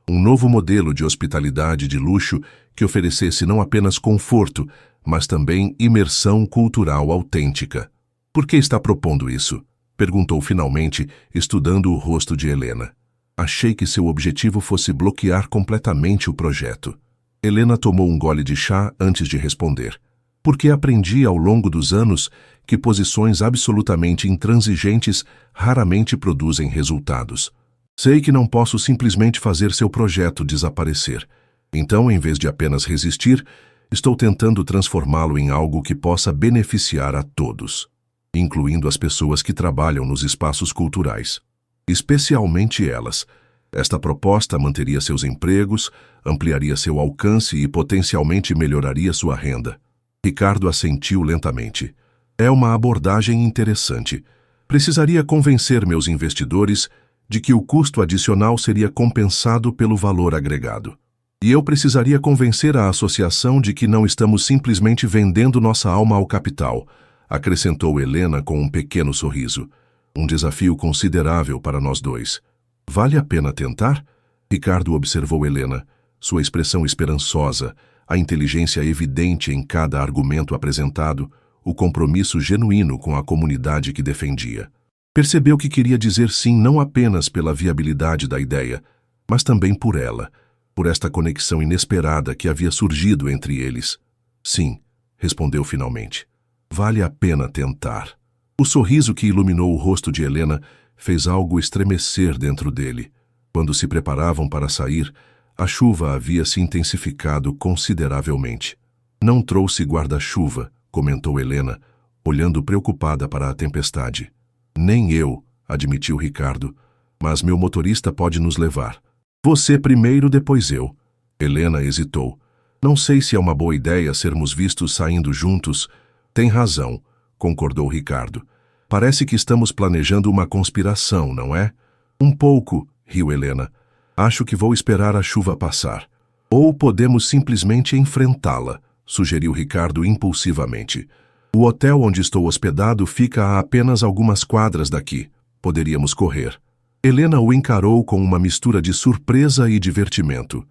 Um novo modelo de hospitalidade de luxo que oferecesse não apenas conforto, mas também imersão cultural autêntica. Por que está propondo isso? Perguntou finalmente, estudando o rosto de Helena. Achei que seu objetivo fosse bloquear completamente o projeto. Helena tomou um gole de chá antes de responder. Porque aprendi ao longo dos anos que posições absolutamente intransigentes raramente produzem resultados. Sei que não posso simplesmente fazer seu projeto desaparecer. Então, em vez de apenas resistir, estou tentando transformá-lo em algo que possa beneficiar a todos, incluindo as pessoas que trabalham nos espaços culturais. Especialmente elas. Esta proposta manteria seus empregos, ampliaria seu alcance e potencialmente melhoraria sua renda. Ricardo assentiu lentamente. É uma abordagem interessante. Precisaria convencer meus investidores de que o custo adicional seria compensado pelo valor agregado. E eu precisaria convencer a associação de que não estamos simplesmente vendendo nossa alma ao capital, acrescentou Helena com um pequeno sorriso. Um desafio considerável para nós dois. Vale a pena tentar? Ricardo observou Helena, sua expressão esperançosa, a inteligência evidente em cada argumento apresentado, o compromisso genuíno com a comunidade que defendia. Percebeu que queria dizer sim não apenas pela viabilidade da ideia, mas também por ela, por esta conexão inesperada que havia surgido entre eles. Sim, respondeu finalmente. Vale a pena tentar. O sorriso que iluminou o rosto de Helena fez algo estremecer dentro dele. Quando se preparavam para sair, a chuva havia se intensificado consideravelmente. Não trouxe guarda-chuva, comentou Helena, olhando preocupada para a tempestade. Nem eu, admitiu Ricardo, mas meu motorista pode nos levar. Você primeiro, depois eu. Helena hesitou. Não sei se é uma boa ideia sermos vistos saindo juntos. Tem razão, concordou Ricardo. Parece que estamos planejando uma conspiração, não é? Um pouco, riu Helena. Acho que vou esperar a chuva passar. Ou podemos simplesmente enfrentá-la, sugeriu Ricardo impulsivamente. O hotel onde estou hospedado fica a apenas algumas quadras daqui. Poderíamos correr. Helena o encarou com uma mistura de surpresa e divertimento.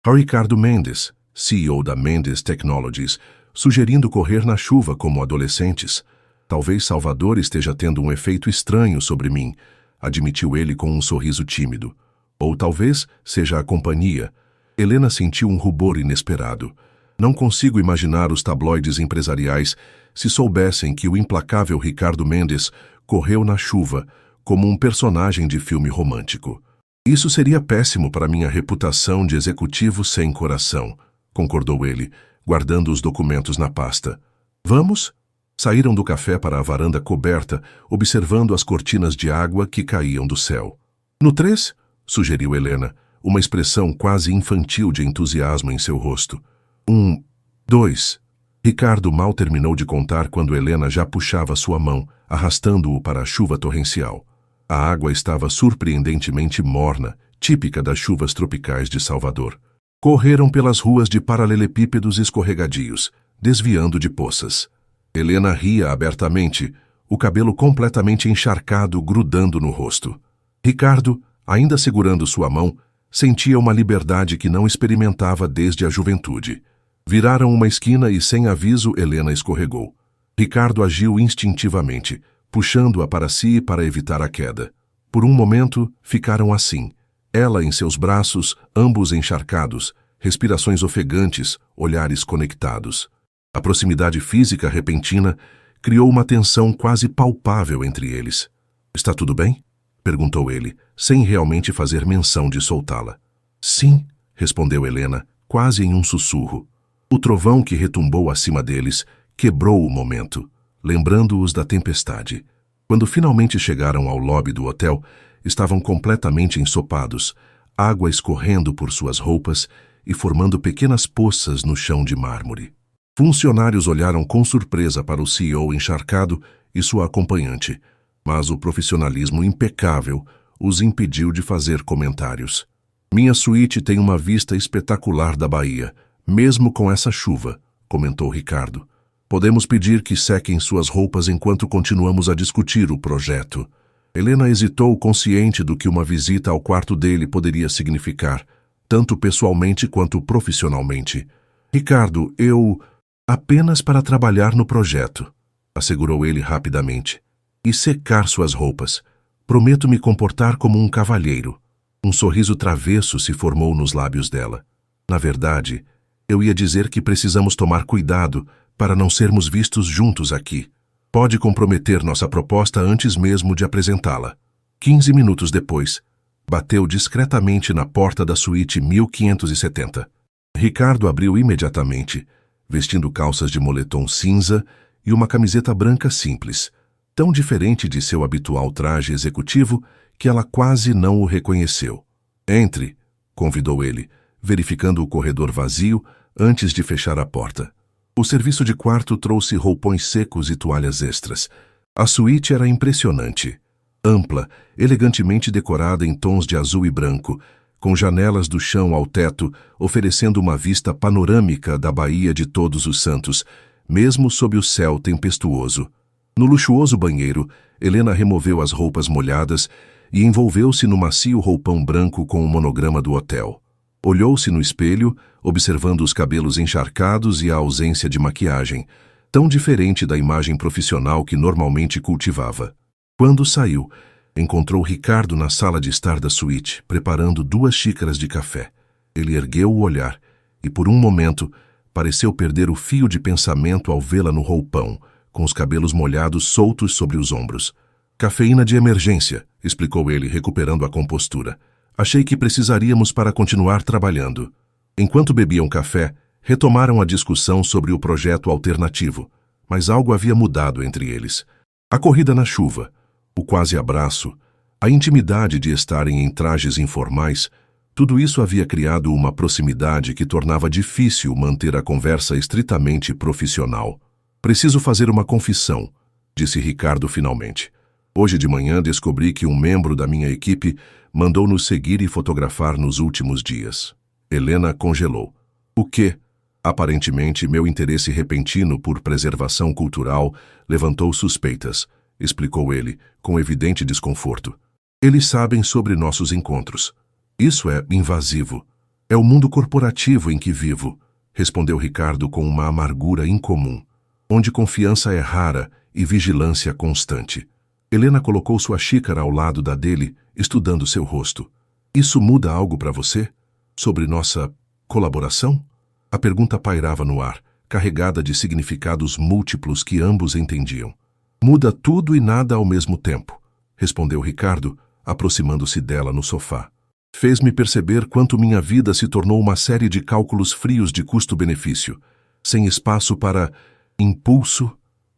Ricardo Mendes, CEO da Mendes Technologies, sugerindo correr na chuva como adolescentes. Talvez Salvador esteja tendo um efeito estranho sobre mim, admitiu ele com um sorriso tímido. Ou talvez seja a companhia. Helena sentiu um rubor inesperado. Não consigo imaginar os tabloides empresariais se soubessem que o implacável Ricardo Mendes correu na chuva como um personagem de filme romântico. Isso seria péssimo para minha reputação de executivo sem coração, concordou ele, guardando os documentos na pasta. Vamos? Saíram do café para a varanda coberta, observando as cortinas de água que caíam do céu. No 3, sugeriu Helena, uma expressão quase infantil de entusiasmo em seu rosto. 1, 2. Ricardo mal terminou de contar quando Helena já puxava sua mão, arrastando-o para a chuva torrencial. A água estava surpreendentemente morna, típica das chuvas tropicais de Salvador. Correram pelas ruas de paralelepípedos escorregadios, desviando de poças. Helena ria abertamente, o cabelo completamente encharcado grudando no rosto. Ricardo, ainda segurando sua mão, sentia uma liberdade que não experimentava desde a juventude. Viraram uma esquina e, sem aviso, Helena escorregou. Ricardo agiu instintivamente, puxando-a para si para evitar a queda. Por um momento, ficaram assim, ela em seus braços, ambos encharcados, respirações ofegantes, olhares conectados. A proximidade física repentina criou uma tensão quase palpável entre eles. — Está tudo bem? Perguntou ele, sem realmente fazer menção de soltá-la. — Sim, respondeu Helena, quase em um sussurro. O trovão que retumbou acima deles quebrou o momento, lembrando-os da tempestade. Quando finalmente chegaram ao lobby do hotel, estavam completamente ensopados, água escorrendo por suas roupas e formando pequenas poças no chão de mármore. Funcionários olharam com surpresa para o CEO encharcado e sua acompanhante, mas o profissionalismo impecável os impediu de fazer comentários. — Minha suíte tem uma vista espetacular da Bahia, mesmo com essa chuva, comentou Ricardo. Podemos pedir que sequem suas roupas enquanto continuamos a discutir o projeto. Helena hesitou, consciente do que uma visita ao quarto dele poderia significar, tanto pessoalmente quanto profissionalmente. — Ricardo, eu... apenas para trabalhar no projeto, assegurou ele rapidamente. E secar suas roupas. Prometo me comportar como um cavalheiro. Um sorriso travesso se formou nos lábios dela. Na verdade, eu ia dizer que precisamos tomar cuidado para não sermos vistos juntos aqui. Pode comprometer nossa proposta antes mesmo de apresentá-la. 15 minutos depois, bateu discretamente na porta da suíte 1570. Ricardo abriu imediatamente, vestindo calças de moletom cinza e uma camiseta branca simples, tão diferente de seu habitual traje executivo que ela quase não o reconheceu. — Entre, convidou ele, verificando o corredor vazio antes de fechar a porta. O serviço de quarto trouxe roupões secos e toalhas extras. A suíte era impressionante. Ampla, elegantemente decorada em tons de azul e branco, com janelas do chão ao teto, oferecendo uma vista panorâmica da Baía de Todos os Santos, mesmo sob o céu tempestuoso. No luxuoso banheiro, Helena removeu as roupas molhadas e envolveu-se no macio roupão branco com o monograma do hotel. Olhou-se no espelho, observando os cabelos encharcados e a ausência de maquiagem, tão diferente da imagem profissional que normalmente cultivava. Quando saiu, encontrou Ricardo na sala de estar da suíte, preparando 2 xícaras de café. Ele ergueu o olhar e, por um momento, pareceu perder o fio de pensamento ao vê-la no roupão, com os cabelos molhados soltos sobre os ombros. — Cafeína de emergência, explicou ele, recuperando a compostura. Achei que precisaríamos para continuar trabalhando. Enquanto bebiam café, retomaram a discussão sobre o projeto alternativo, mas algo havia mudado entre eles. A corrida na chuva, o quase abraço, a intimidade de estarem em trajes informais, tudo isso havia criado uma proximidade que tornava difícil manter a conversa estritamente profissional. — Preciso fazer uma confissão, disse Ricardo finalmente. Hoje de manhã descobri que um membro da minha equipe mandou nos seguir e fotografar nos últimos dias. Helena congelou. — O quê? Aparentemente, meu interesse repentino por preservação cultural levantou suspeitas, explicou ele, com evidente desconforto. Eles sabem sobre nossos encontros. Isso é invasivo. É o mundo corporativo em que vivo, respondeu Ricardo com uma amargura incomum, onde confiança é rara e vigilância constante. Helena colocou sua xícara ao lado da dele, estudando seu rosto. — Isso muda algo para você? Sobre nossa colaboração? A pergunta pairava no ar, carregada de significados múltiplos que ambos entendiam. — Muda tudo e nada ao mesmo tempo, respondeu Ricardo, aproximando-se dela no sofá. Fez-me perceber quanto minha vida se tornou uma série de cálculos frios de custo-benefício, sem espaço para impulso,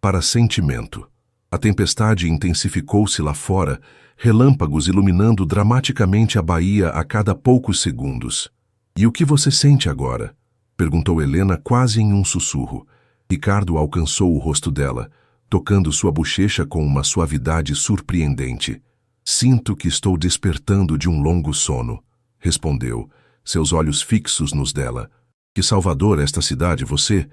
para sentimento. A tempestade intensificou-se lá fora, relâmpagos iluminando dramaticamente a baía a cada poucos segundos. "E o que você sente agora?" perguntou Helena quase em um sussurro. Ricardo alcançou o rosto dela, tocando sua bochecha com uma suavidade surpreendente. "Sinto que estou despertando de um longo sono", respondeu, seus olhos fixos nos dela. "Que salvador esta cidade, você?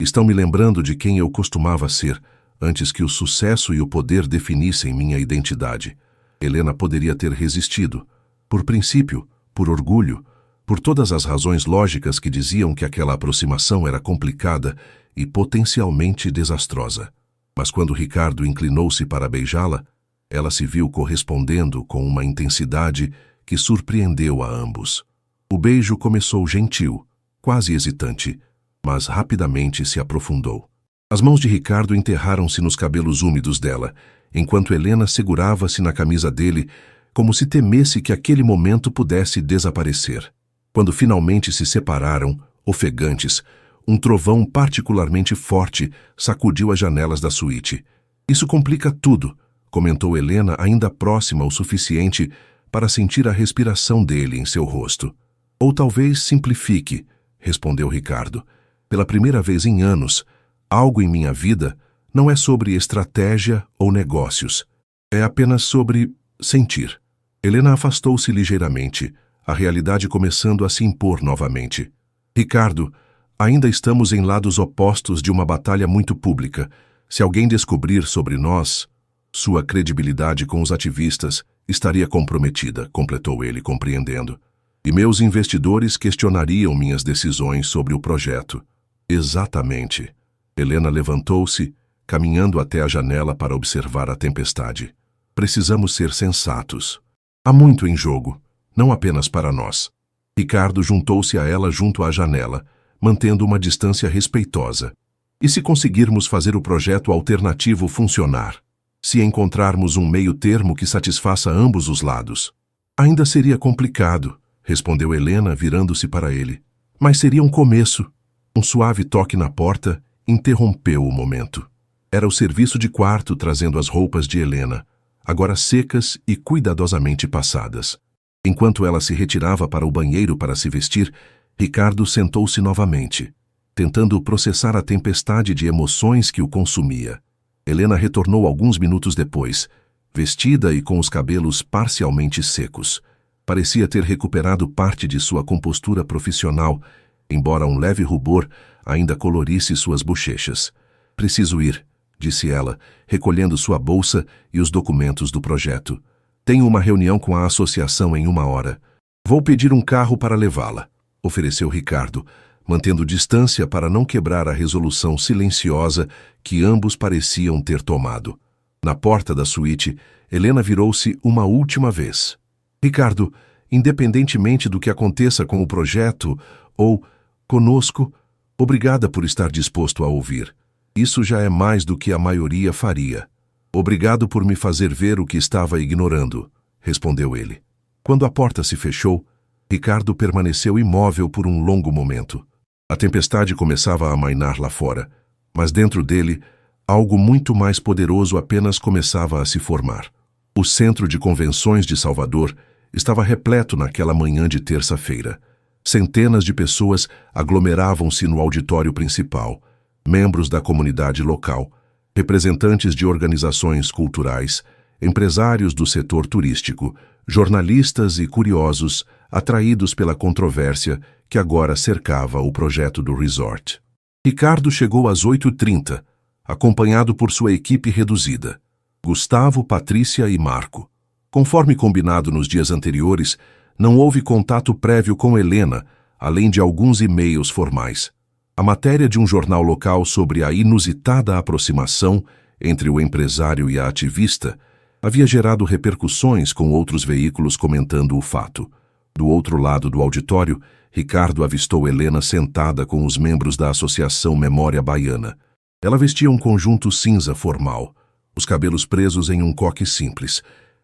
Estão me lembrando de quem eu costumava ser, antes que o sucesso e o poder definissem minha identidade." Helena poderia ter resistido, por princípio, por orgulho, por todas as razões lógicas que diziam que aquela aproximação era complicada e potencialmente desastrosa. Mas quando Ricardo inclinou-se para beijá-la, ela se viu correspondendo com uma intensidade que surpreendeu a ambos. O beijo começou gentil, quase hesitante, mas rapidamente se aprofundou. As mãos de Ricardo enterraram-se nos cabelos úmidos dela, enquanto Helena segurava-se na camisa dele, como se temesse que aquele momento pudesse desaparecer. Quando finalmente se separaram, ofegantes, um trovão particularmente forte sacudiu as janelas da suíte. "Isso complica tudo", comentou Helena, ainda próxima o suficiente para sentir a respiração dele em seu rosto. "Ou talvez simplifique", respondeu Ricardo. "Pela primeira vez em anos, algo em minha vida não é sobre estratégia ou negócios. É apenas sobre sentir." Helena afastou-se ligeiramente, a realidade começando a se impor novamente. "Ricardo, ainda estamos em lados opostos de uma batalha muito pública. Se alguém descobrir sobre nós, sua credibilidade com os ativistas estaria comprometida", completou ele, compreendendo. "E meus investidores questionariam minhas decisões sobre o projeto." "Exatamente." Helena levantou-se, caminhando até a janela para observar a tempestade. "Precisamos ser sensatos. Há muito em jogo, não apenas para nós." Ricardo juntou-se a ela junto à janela, mantendo uma distância respeitosa. "E se conseguirmos fazer o projeto alternativo funcionar? Se encontrarmos um meio-termo que satisfaça ambos os lados?" "Ainda seria complicado", respondeu Helena, virando-se para ele. "Mas seria um começo." Um suave toque na porta interrompeu o momento. Era o serviço de quarto trazendo as roupas de Helena, agora secas e cuidadosamente passadas. Enquanto ela se retirava para o banheiro para se vestir, Ricardo sentou-se novamente, tentando processar a tempestade de emoções que o consumia. Helena retornou alguns minutos depois, vestida e com os cabelos parcialmente secos. Parecia ter recuperado parte de sua compostura profissional, embora um leve rubor ainda colorisse suas bochechas. "Preciso ir", disse ela, recolhendo sua bolsa e os documentos do projeto. "Tenho uma reunião com a associação em 1 hora. Vou pedir um carro para levá-la", ofereceu Ricardo, mantendo distância para não quebrar a resolução silenciosa que ambos pareciam ter tomado. Na porta da suíte, Helena virou-se uma última vez. "Ricardo, independentemente do que aconteça com o projeto ou conosco, obrigada por estar disposto a ouvir. Isso já é mais do que a maioria faria." "Obrigado por me fazer ver o que estava ignorando", respondeu ele. Quando a porta se fechou, Ricardo permaneceu imóvel por um longo momento. A tempestade começava a amainar lá fora, mas dentro dele, algo muito mais poderoso apenas começava a se formar. O centro de convenções de Salvador estava repleto naquela manhã de terça-feira. Centenas de pessoas aglomeravam-se no auditório principal, membros da comunidade local, representantes de organizações culturais, empresários do setor turístico, jornalistas e curiosos atraídos pela controvérsia que agora cercava o projeto do resort. Ricardo chegou às 8h30, acompanhado por sua equipe reduzida: Gustavo, Patrícia e Marco. Conforme combinado nos dias anteriores, não houve contato prévio com Helena, além de alguns e-mails formais. A matéria de um jornal local sobre a inusitada aproximação entre o empresário e a ativista havia gerado repercussões, com outros veículos comentando o fato. Do outro lado do auditório, Ricardo avistou Helena sentada com os membros da Associação Memória Baiana. Ela vestia um conjunto cinza formal, os cabelos presos em um coque simples.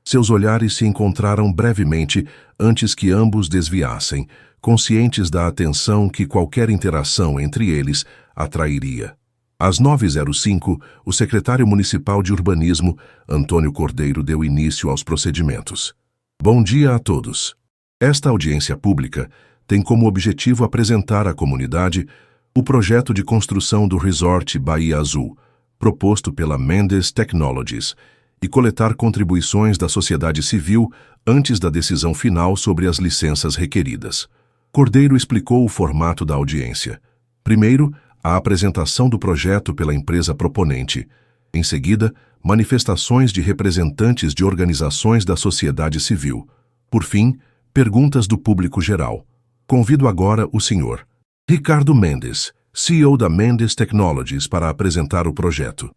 Seus olhares se encontraram brevemente antes que ambos desviassem, conscientes da atenção que qualquer interação entre eles atrairia. Às 9h05, o secretário municipal de urbanismo, Antônio Cordeiro, deu início aos procedimentos. Bom dia a todos. Esta audiência pública tem como objetivo apresentar à comunidade o projeto de construção do Resort Bahia Azul, proposto pela Mendes Technologies, e coletar contribuições da sociedade civil antes da decisão final sobre as licenças requeridas. Cordeiro explicou o formato da audiência. Primeiro, a apresentação do projeto pela empresa proponente. Em seguida, manifestações de representantes de organizações da sociedade civil. Por fim, perguntas do público geral. Convido agora o Sr. Ricardo Mendes, CEO da Mendes Technologies, para apresentar o projeto.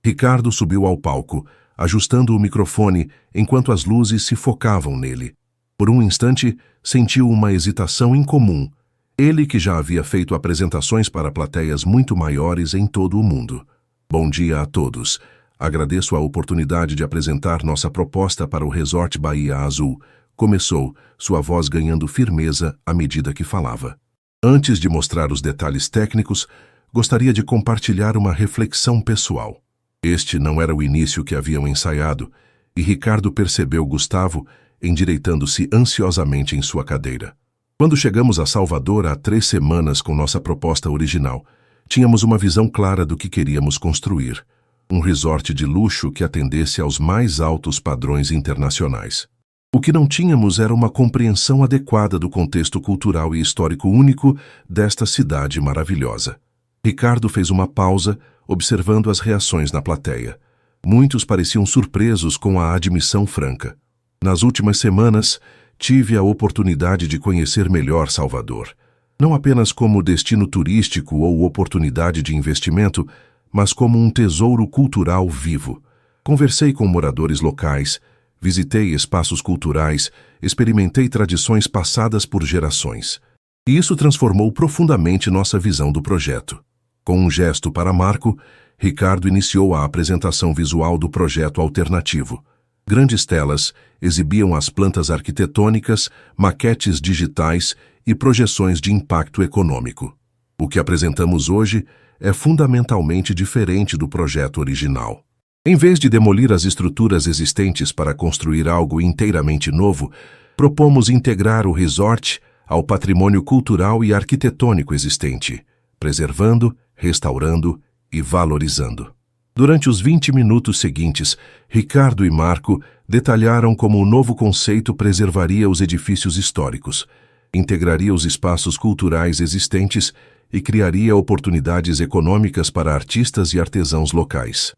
Ricardo subiu ao palco, ajustando o microfone enquanto as luzes se focavam nele. Por um instante, sentiu uma hesitação incomum. Ele que já havia feito apresentações para plateias muito maiores em todo o mundo. Bom dia a todos. Agradeço a oportunidade de apresentar nossa proposta para o Resort Bahia Azul. Começou, sua voz ganhando firmeza à medida que falava. Antes de mostrar os detalhes técnicos, gostaria de compartilhar uma reflexão pessoal. Este não era o início que haviam ensaiado, e Ricardo percebeu Gustavo endireitando-se ansiosamente em sua cadeira. Quando chegamos a Salvador há 3 semanas com nossa proposta original, tínhamos uma visão clara do que queríamos construir. Um resort de luxo que atendesse aos mais altos padrões internacionais. O que não tínhamos era uma compreensão adequada do contexto cultural e histórico único desta cidade maravilhosa. Ricardo fez uma pausa, observando as reações na plateia. Muitos pareciam surpresos com a admissão franca. Nas últimas semanas, tive a oportunidade de conhecer melhor Salvador, não apenas como destino turístico ou oportunidade de investimento, mas como um tesouro cultural vivo. Conversei com moradores locais, visitei espaços culturais, experimentei tradições passadas por gerações. E isso transformou profundamente nossa visão do projeto. Com um gesto para Marco, Ricardo iniciou a apresentação visual do projeto alternativo. Grandes telas exibiam as plantas arquitetônicas, maquetes digitais e projeções de impacto econômico. O que apresentamos hoje é fundamentalmente diferente do projeto original. Em vez de demolir as estruturas existentes para construir algo inteiramente novo, propomos integrar o resort ao patrimônio cultural e arquitetônico existente, preservando, restaurando e valorizando. Durante os 20 minutos seguintes, Ricardo e Marco detalharam como o novo conceito preservaria os edifícios históricos, integraria os espaços culturais existentes e criaria oportunidades econômicas para artistas e artesãos locais.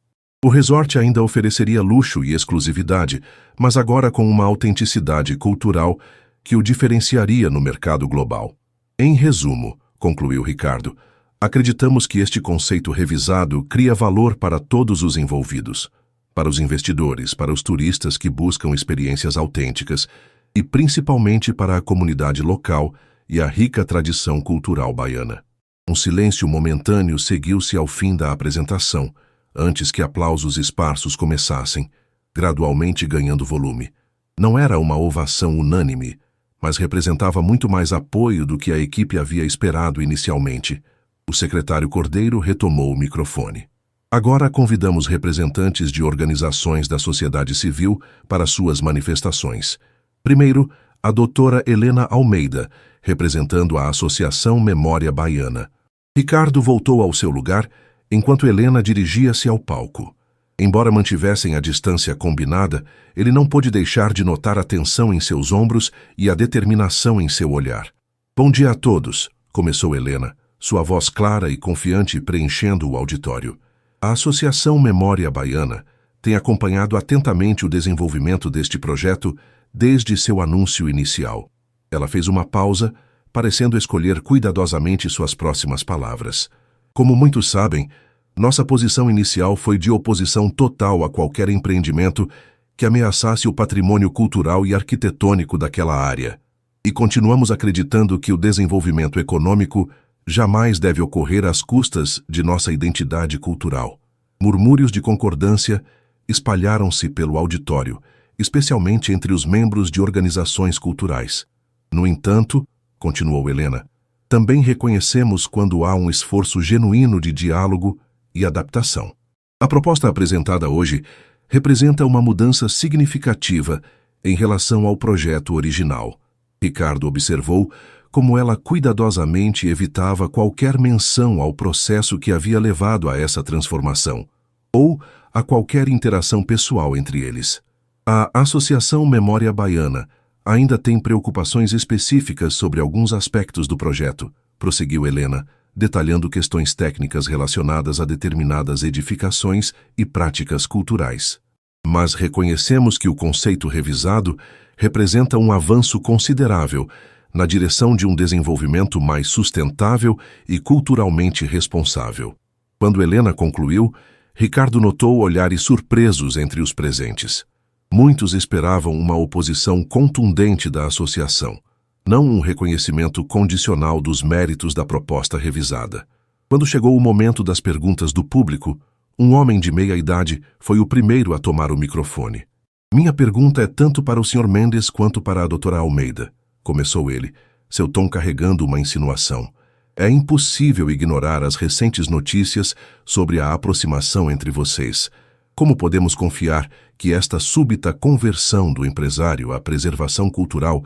O resort ainda ofereceria luxo e exclusividade, mas agora com uma autenticidade cultural que o diferenciaria no mercado global. Em resumo, concluiu Ricardo, acreditamos que este conceito revisado cria valor para todos os envolvidos, para os investidores, para os turistas que buscam experiências autênticas e principalmente para a comunidade local e a rica tradição cultural baiana. Um silêncio momentâneo seguiu-se ao fim da apresentação, antes que aplausos esparsos começassem, gradualmente ganhando volume. Não era uma ovação unânime, mas representava muito mais apoio do que a equipe havia esperado inicialmente. O secretário Cordeiro retomou o microfone. Agora convidamos representantes de organizações da sociedade civil para suas manifestações. Primeiro, a doutora Helena Almeida, representando a Associação Memória Baiana. Ricardo voltou ao seu lugar, enquanto Helena dirigia-se ao palco. Embora mantivessem a distância combinada, ele não pôde deixar de notar a tensão em seus ombros e a determinação em seu olhar. Bom dia a todos, começou Helena, sua voz clara e confiante preenchendo o auditório. A Associação Memória Baiana tem acompanhado atentamente o desenvolvimento deste projeto desde seu anúncio inicial. Ela fez uma pausa, parecendo escolher cuidadosamente suas próximas palavras. Como muitos sabem, nossa posição inicial foi de oposição total a qualquer empreendimento que ameaçasse o patrimônio cultural e arquitetônico daquela área. E continuamos acreditando que o desenvolvimento econômico jamais deve ocorrer às custas de nossa identidade cultural. Murmúrios de concordância espalharam-se pelo auditório, especialmente entre os membros de organizações culturais. No entanto, continuou Helena, também reconhecemos quando há um esforço genuíno de diálogo e adaptação. A proposta apresentada hoje representa uma mudança significativa em relação ao projeto original. Ricardo observou como ela cuidadosamente evitava qualquer menção ao processo que havia levado a essa transformação, ou a qualquer interação pessoal entre eles. A Associação Memória Baiana ainda tem preocupações específicas sobre alguns aspectos do projeto, prosseguiu Helena, detalhando questões técnicas relacionadas a determinadas edificações e práticas culturais. Mas reconhecemos que o conceito revisado representa um avanço considerável na direção de um desenvolvimento mais sustentável e culturalmente responsável. Quando Helena concluiu, Ricardo notou olhares surpresos entre os presentes. Muitos esperavam uma oposição contundente da associação, não um reconhecimento condicional dos méritos da proposta revisada. Quando chegou o momento das perguntas do público, um homem de meia-idade foi o primeiro a tomar o microfone. Minha pergunta é tanto para o Sr. Mendes quanto para a Dra. Almeida, começou ele, seu tom carregando uma insinuação. É impossível ignorar as recentes notícias sobre a aproximação entre vocês. Como podemos confiar que esta súbita conversão do empresário à preservação cultural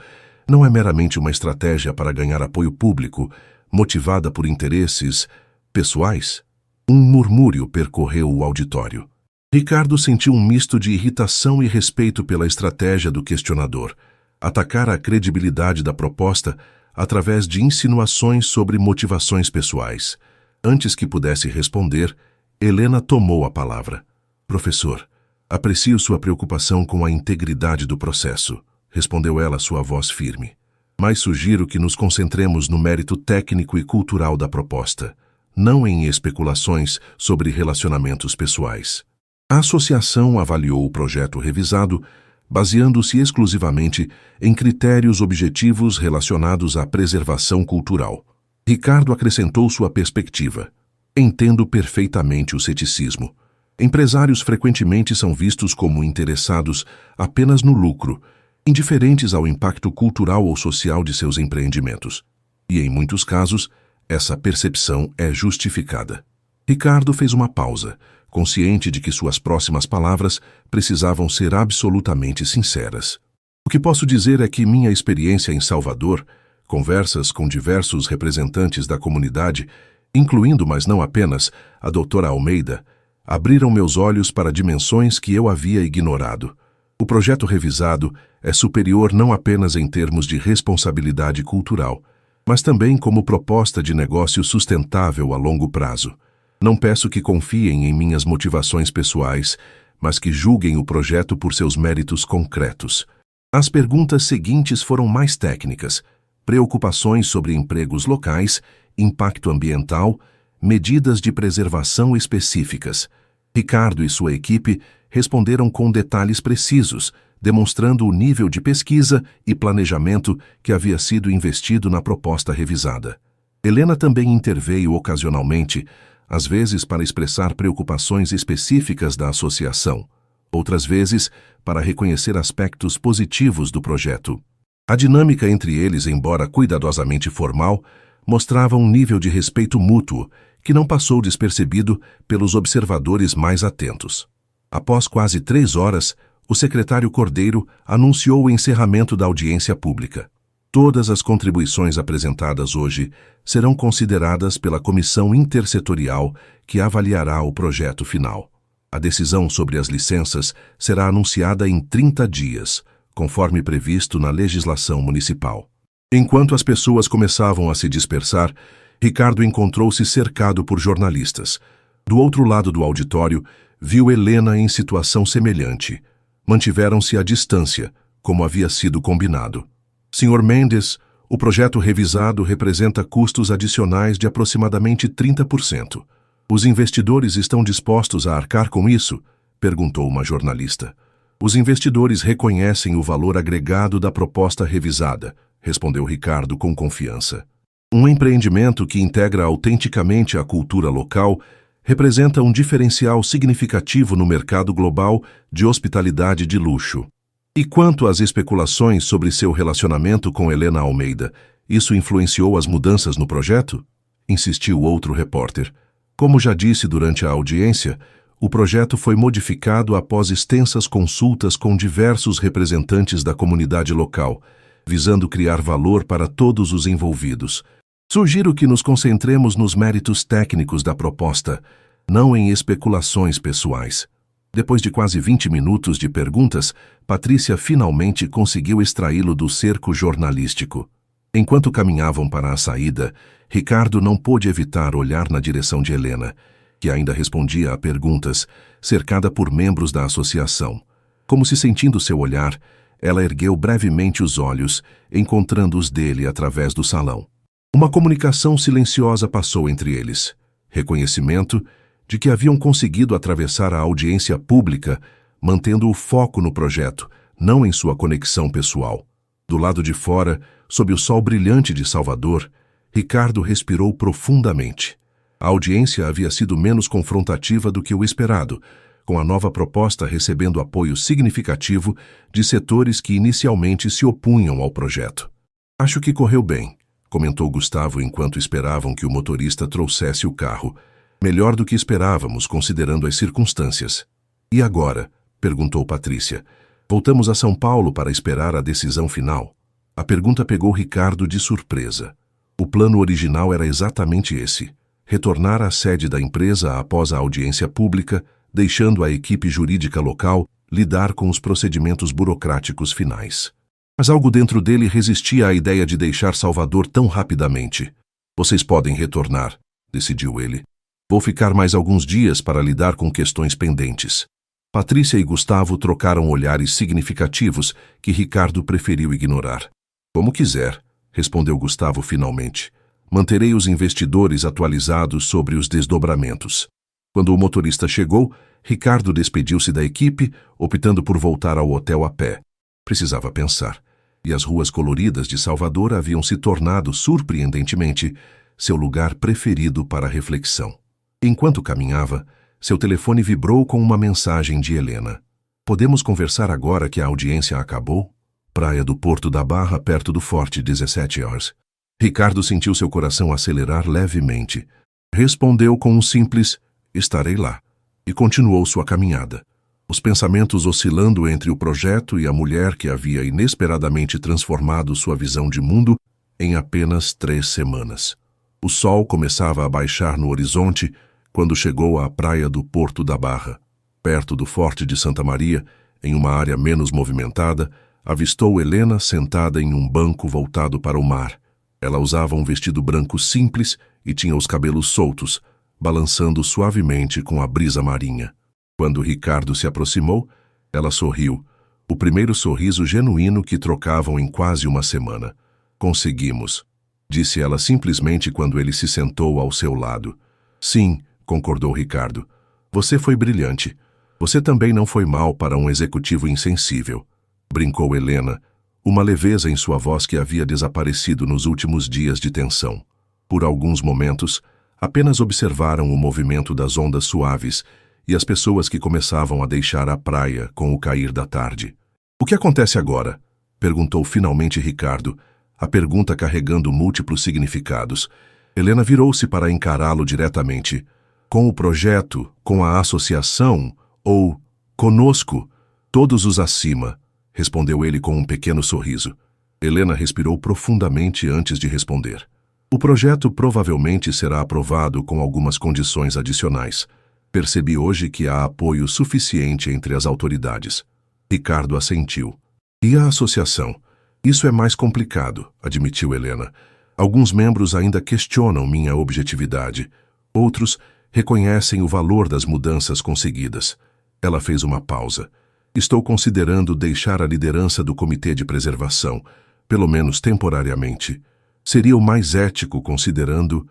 não é meramente uma estratégia para ganhar apoio público, motivada por interesses pessoais? Um murmúrio percorreu o auditório. Ricardo sentiu um misto de irritação e respeito pela estratégia do questionador, atacar a credibilidade da proposta através de insinuações sobre motivações pessoais. Antes que pudesse responder, Helena tomou a palavra. Professor, aprecio sua preocupação com a integridade do processo, respondeu ela, sua voz firme. Mas sugiro que nos concentremos no mérito técnico e cultural da proposta, não em especulações sobre relacionamentos pessoais. A associação avaliou o projeto revisado, baseando-se exclusivamente em critérios objetivos relacionados à preservação cultural. Ricardo acrescentou sua perspectiva. Entendo perfeitamente o ceticismo. Empresários frequentemente são vistos como interessados apenas no lucro, indiferentes ao impacto cultural ou social de seus empreendimentos. E, em muitos casos, essa percepção é justificada. Ricardo fez uma pausa, consciente de que suas próximas palavras precisavam ser absolutamente sinceras. O que posso dizer é que minha experiência em Salvador, conversas com diversos representantes da comunidade, incluindo, mas não apenas, a Dra. Almeida, abriram meus olhos para dimensões que eu havia ignorado. O projeto revisado é superior não apenas em termos de responsabilidade cultural, mas também como proposta de negócio sustentável a longo prazo. Não peço que confiem em minhas motivações pessoais, mas que julguem o projeto por seus méritos concretos. As perguntas seguintes foram mais técnicas: preocupações sobre empregos locais, impacto ambiental, medidas de preservação específicas. Ricardo e sua equipe responderam com detalhes precisos, demonstrando o nível de pesquisa e planejamento que havia sido investido na proposta revisada. Helena também interveio ocasionalmente, às vezes para expressar preocupações específicas da associação, outras vezes para reconhecer aspectos positivos do projeto. A dinâmica entre eles, embora cuidadosamente formal, mostrava um nível de respeito mútuo que não passou despercebido pelos observadores mais atentos. Após quase 3 horas, o secretário Cordeiro anunciou o encerramento da audiência pública. Todas as contribuições apresentadas hoje serão consideradas pela comissão intersetorial que avaliará o projeto final. A decisão sobre as licenças será anunciada em 30 dias, conforme previsto na legislação municipal. Enquanto as pessoas começavam a se dispersar, Ricardo encontrou-se cercado por jornalistas. Do outro lado do auditório, viu Helena em situação semelhante. Mantiveram-se à distância, como havia sido combinado. Sr. Mendes, o projeto revisado representa custos adicionais de aproximadamente 30%. Os investidores estão dispostos a arcar com isso? Perguntou uma jornalista. Os investidores reconhecem o valor agregado da proposta revisada, respondeu Ricardo com confiança. Um empreendimento que integra autenticamente a cultura local representa um diferencial significativo no mercado global de hospitalidade de luxo. E quanto às especulações sobre seu relacionamento com Helena Almeida, isso influenciou as mudanças no projeto? Insistiu outro repórter. Como já disse durante a audiência, o projeto foi modificado após extensas consultas com diversos representantes da comunidade local, visando criar valor para todos os envolvidos. Sugiro que nos concentremos nos méritos técnicos da proposta, não em especulações pessoais. Depois de quase 20 minutos de perguntas, Patrícia finalmente conseguiu extraí-lo do cerco jornalístico. Enquanto caminhavam para a saída, Ricardo não pôde evitar olhar na direção de Helena, que ainda respondia a perguntas, cercada por membros da associação. Como se sentindo seu olhar, ela ergueu brevemente os olhos, encontrando os dele através do salão. Uma comunicação silenciosa passou entre eles. Reconhecimento de que haviam conseguido atravessar a audiência pública, mantendo o foco no projeto, não em sua conexão pessoal. Do lado de fora, sob o sol brilhante de Salvador, Ricardo respirou profundamente. A audiência havia sido menos confrontativa do que o esperado, com a nova proposta recebendo apoio significativo de setores que inicialmente se opunham ao projeto. Acho que correu bem, comentou Gustavo enquanto esperavam que o motorista trouxesse o carro. Melhor do que esperávamos, considerando as circunstâncias. E agora? Perguntou Patrícia. Voltamos a São Paulo para esperar a decisão final. A pergunta pegou Ricardo de surpresa. O plano original era exatamente esse: retornar à sede da empresa após a audiência pública, deixando a equipe jurídica local lidar com os procedimentos burocráticos finais. Mas algo dentro dele resistia à ideia de deixar Salvador tão rapidamente. Vocês podem retornar, decidiu ele. Vou ficar mais alguns dias para lidar com questões pendentes. Patrícia e Gustavo trocaram olhares significativos que Ricardo preferiu ignorar. Como quiser, respondeu Gustavo finalmente. Manterei os investidores atualizados sobre os desdobramentos. Quando o motorista chegou, Ricardo despediu-se da equipe, optando por voltar ao hotel a pé. Precisava pensar. E as ruas coloridas de Salvador haviam se tornado, surpreendentemente, seu lugar preferido para reflexão. Enquanto caminhava, seu telefone vibrou com uma mensagem de Helena. Podemos conversar agora que a audiência acabou? Praia do Porto da Barra, perto do Forte, 17 horas. Ricardo sentiu seu coração acelerar levemente. Respondeu com um simples "estarei lá" e continuou sua caminhada. Os pensamentos oscilando entre o projeto e a mulher que havia inesperadamente transformado sua visão de mundo em apenas 3 semanas. O sol começava a baixar no horizonte quando chegou à praia do Porto da Barra. Perto do Forte de Santa Maria, em uma área menos movimentada, avistou Helena sentada em um banco voltado para o mar. Ela usava um vestido branco simples e tinha os cabelos soltos, balançando suavemente com a brisa marinha. Quando Ricardo se aproximou, ela sorriu, o primeiro sorriso genuíno que trocavam em quase uma semana. Conseguimos, disse ela simplesmente quando ele se sentou ao seu lado. Sim, concordou Ricardo. Você foi brilhante. Você também não foi mal para um executivo insensível. Brincou Helena, uma leveza em sua voz que havia desaparecido nos últimos dias de tensão. Por alguns momentos, apenas observaram o movimento das ondas suaves e as pessoas que começavam a deixar a praia com o cair da tarde. O que acontece agora? Perguntou finalmente Ricardo, a pergunta carregando múltiplos significados. Helena virou-se para encará-lo diretamente. Com o projeto, com a associação ou conosco, todos os acima, respondeu ele com um pequeno sorriso. Helena respirou profundamente antes de responder. O projeto provavelmente será aprovado com algumas condições adicionais. Percebi hoje que há apoio suficiente entre as autoridades. Ricardo assentiu. E a associação? Isso é mais complicado, admitiu Helena. Alguns membros ainda questionam minha objetividade. Outros reconhecem o valor das mudanças conseguidas. Ela fez uma pausa. Estou considerando deixar a liderança do Comitê de Preservação, pelo menos temporariamente. Seria o mais ético considerando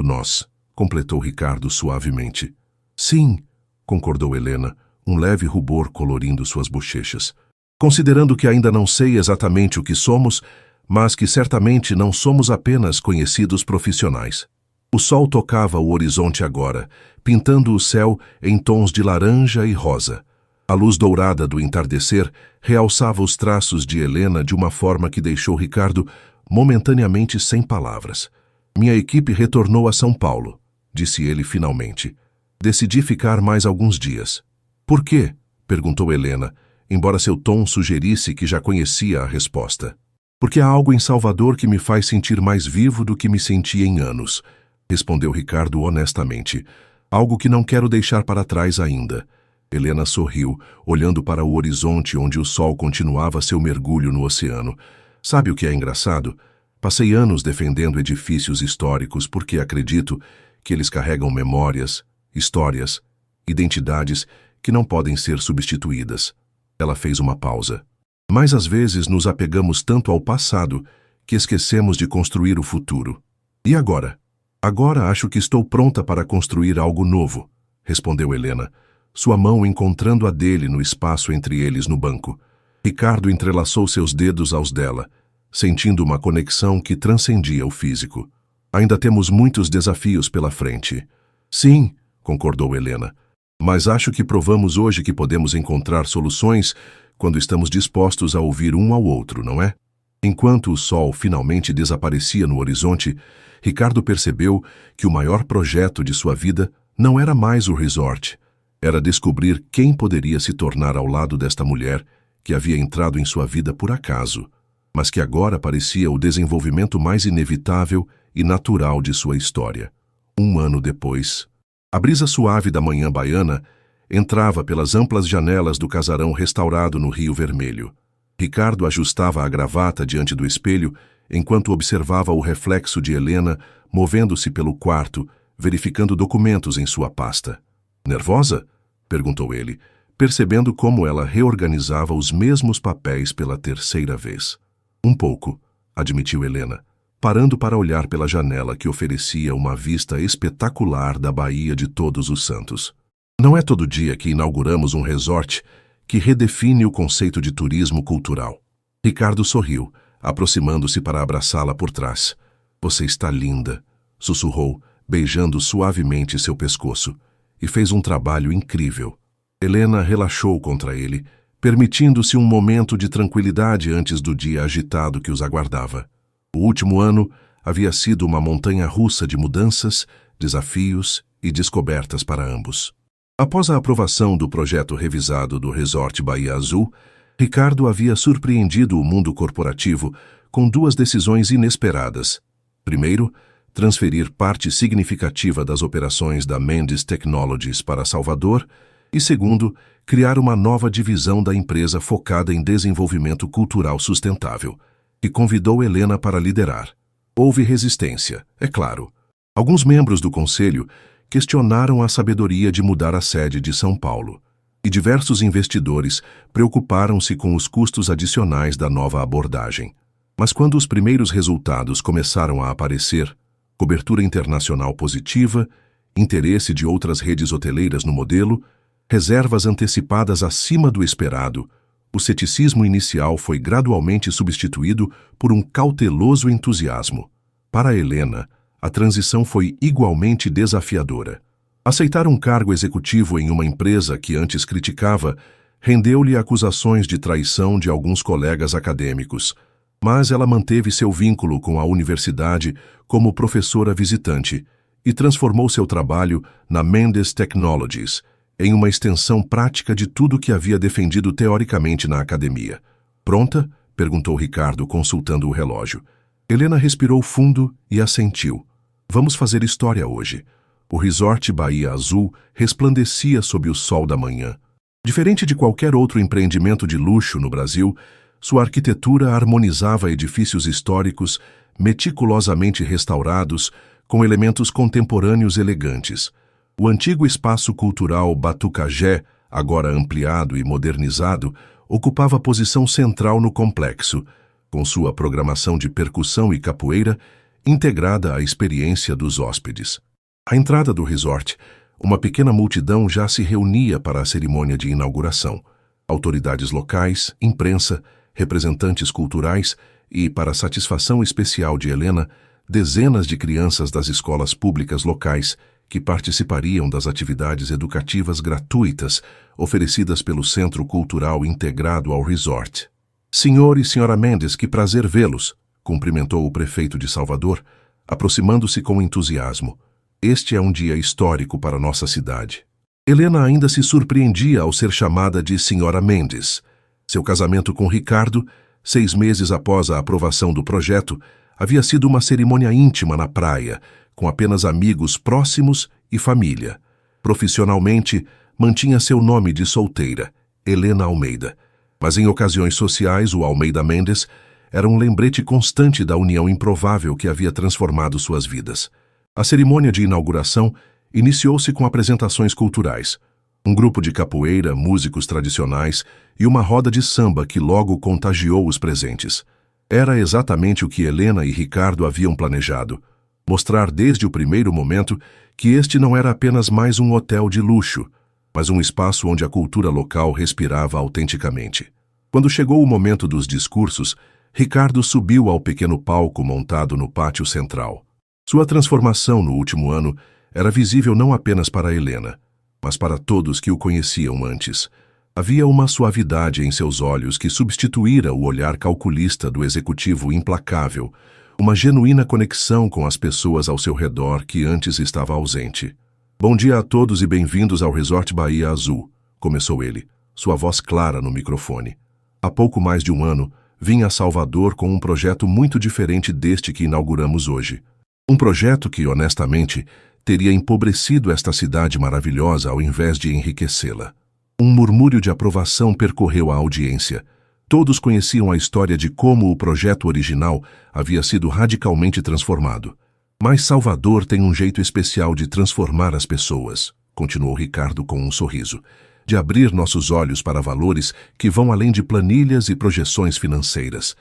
nós, completou Ricardo suavemente. Sim, concordou Helena, um leve rubor colorindo suas bochechas. Considerando que ainda não sei exatamente o que somos, mas que certamente não somos apenas conhecidos profissionais. O sol tocava o horizonte agora, pintando o céu em tons de laranja e rosa. A luz dourada do entardecer realçava os traços de Helena de uma forma que deixou Ricardo momentaneamente sem palavras. Minha equipe retornou a São Paulo, disse ele finalmente. Decidi ficar mais alguns dias. Por quê? Perguntou Helena, embora seu tom sugerisse que já conhecia a resposta. Porque há algo em Salvador que me faz sentir mais vivo do que me sentia em anos, respondeu Ricardo honestamente. Algo que não quero deixar para trás ainda. Helena sorriu, olhando para o horizonte onde o sol continuava seu mergulho no oceano. Sabe o que é engraçado? Passei anos defendendo edifícios históricos porque acredito que eles carregam memórias, histórias, identidades que não podem ser substituídas. Ela fez uma pausa. Mas às vezes nos apegamos tanto ao passado que esquecemos de construir o futuro. E agora? Agora acho que estou pronta para construir algo novo, respondeu Helena, sua mão encontrando a dele no espaço entre eles no banco. Ricardo entrelaçou seus dedos aos dela, sentindo uma conexão que transcendia o físico. Ainda temos muitos desafios pela frente. Sim, concordou Helena, mas acho que provamos hoje que podemos encontrar soluções quando estamos dispostos a ouvir um ao outro, não é? Enquanto o sol finalmente desaparecia no horizonte, Ricardo percebeu que o maior projeto de sua vida não era mais o resort. Era descobrir quem poderia se tornar ao lado desta mulher que havia entrado em sua vida por acaso, mas que agora parecia o desenvolvimento mais inevitável e natural de sua história. 1 ano depois, a brisa suave da manhã baiana entrava pelas amplas janelas do casarão restaurado no Rio Vermelho. Ricardo ajustava a gravata diante do espelho enquanto observava o reflexo de Helena movendo-se pelo quarto, verificando documentos em sua pasta. Nervosa? Perguntou ele, percebendo como ela reorganizava os mesmos papéis pela 3ª vez. Um pouco, admitiu Helena, parando para olhar pela janela que oferecia uma vista espetacular da Baía de Todos os Santos. Não é todo dia que inauguramos um resort que redefine o conceito de turismo cultural. Ricardo sorriu, aproximando-se para abraçá-la por trás. Você está linda, sussurrou, beijando suavemente seu pescoço, e fez um trabalho incrível. Helena relaxou contra ele, permitindo-se um momento de tranquilidade antes do dia agitado que os aguardava. O último ano havia sido uma montanha-russa de mudanças, desafios e descobertas para ambos. Após a aprovação do projeto revisado do Resort Bahia Azul, Ricardo havia surpreendido o mundo corporativo com 2 decisões inesperadas. Primeiro, transferir parte significativa das operações da Mendes Technologies para Salvador e, segundo, criar uma nova divisão da empresa focada em desenvolvimento cultural sustentável, que convidou Helena para liderar. Houve resistência, é claro. Alguns membros do conselho questionaram a sabedoria de mudar a sede de São Paulo, e diversos investidores preocuparam-se com os custos adicionais da nova abordagem. Mas quando os primeiros resultados começaram a aparecer, cobertura internacional positiva, interesse de outras redes hoteleiras no modelo, reservas antecipadas acima do esperado, o ceticismo inicial foi gradualmente substituído por um cauteloso entusiasmo. Para Helena, a transição foi igualmente desafiadora. Aceitar um cargo executivo em uma empresa que antes criticava rendeu-lhe acusações de traição de alguns colegas acadêmicos, mas ela manteve seu vínculo com a universidade como professora visitante e transformou seu trabalho na Mendes Technologies em uma extensão prática de tudo que havia defendido teoricamente na academia. Pronta? Perguntou Ricardo, consultando o relógio. Helena respirou fundo e assentiu. Vamos fazer história hoje. O Resort Bahia Azul resplandecia sob o sol da manhã. Diferente de qualquer outro empreendimento de luxo no Brasil, sua arquitetura harmonizava edifícios históricos meticulosamente restaurados com elementos contemporâneos elegantes. O antigo espaço cultural Batucagé, agora ampliado e modernizado, ocupava posição central no complexo, com sua programação de percussão e capoeira integrada à experiência dos hóspedes. À entrada do resort, uma pequena multidão já se reunia para a cerimônia de inauguração. Autoridades locais, imprensa, representantes culturais e, para satisfação especial de Helena, dezenas de crianças das escolas públicas locais que participariam das atividades educativas gratuitas oferecidas pelo Centro Cultural integrado ao resort. Senhor e senhora Mendes, que prazer vê-los, cumprimentou o prefeito de Salvador, aproximando-se com entusiasmo. Este é um dia histórico para nossa cidade. Helena ainda se surpreendia ao ser chamada de Senhora Mendes. Seu casamento com Ricardo, 6 meses após a aprovação do projeto, havia sido uma cerimônia íntima na praia, com apenas amigos próximos e família. Profissionalmente, mantinha seu nome de solteira, Helena Almeida. Mas em ocasiões sociais, o Almeida Mendes era um lembrete constante da união improvável que havia transformado suas vidas. A cerimônia de inauguração iniciou-se com apresentações culturais. Um grupo de capoeira, músicos tradicionais e uma roda de samba que logo contagiou os presentes. Era exatamente o que Helena e Ricardo haviam planejado. Mostrar desde o primeiro momento que este não era apenas mais um hotel de luxo, mas um espaço onde a cultura local respirava autenticamente. Quando chegou o momento dos discursos, Ricardo subiu ao pequeno palco montado no pátio central. Sua transformação no último ano era visível não apenas para Helena, mas para todos que o conheciam antes. Havia uma suavidade em seus olhos que substituíra o olhar calculista do executivo implacável, uma genuína conexão com as pessoas ao seu redor que antes estava ausente. Bom dia a todos e bem-vindos ao Resort Bahia Azul, começou ele, sua voz clara no microfone. Há pouco mais de um ano, vim a Salvador com um projeto muito diferente deste que inauguramos hoje. Um projeto que, honestamente, teria empobrecido esta cidade maravilhosa ao invés de enriquecê-la. Um murmúrio de aprovação percorreu a audiência. Todos conheciam a história de como o projeto original havia sido radicalmente transformado. Mas Salvador tem um jeito especial de transformar as pessoas, continuou Ricardo com um sorriso, de abrir nossos olhos para valores que vão além de planilhas e projeções financeiras.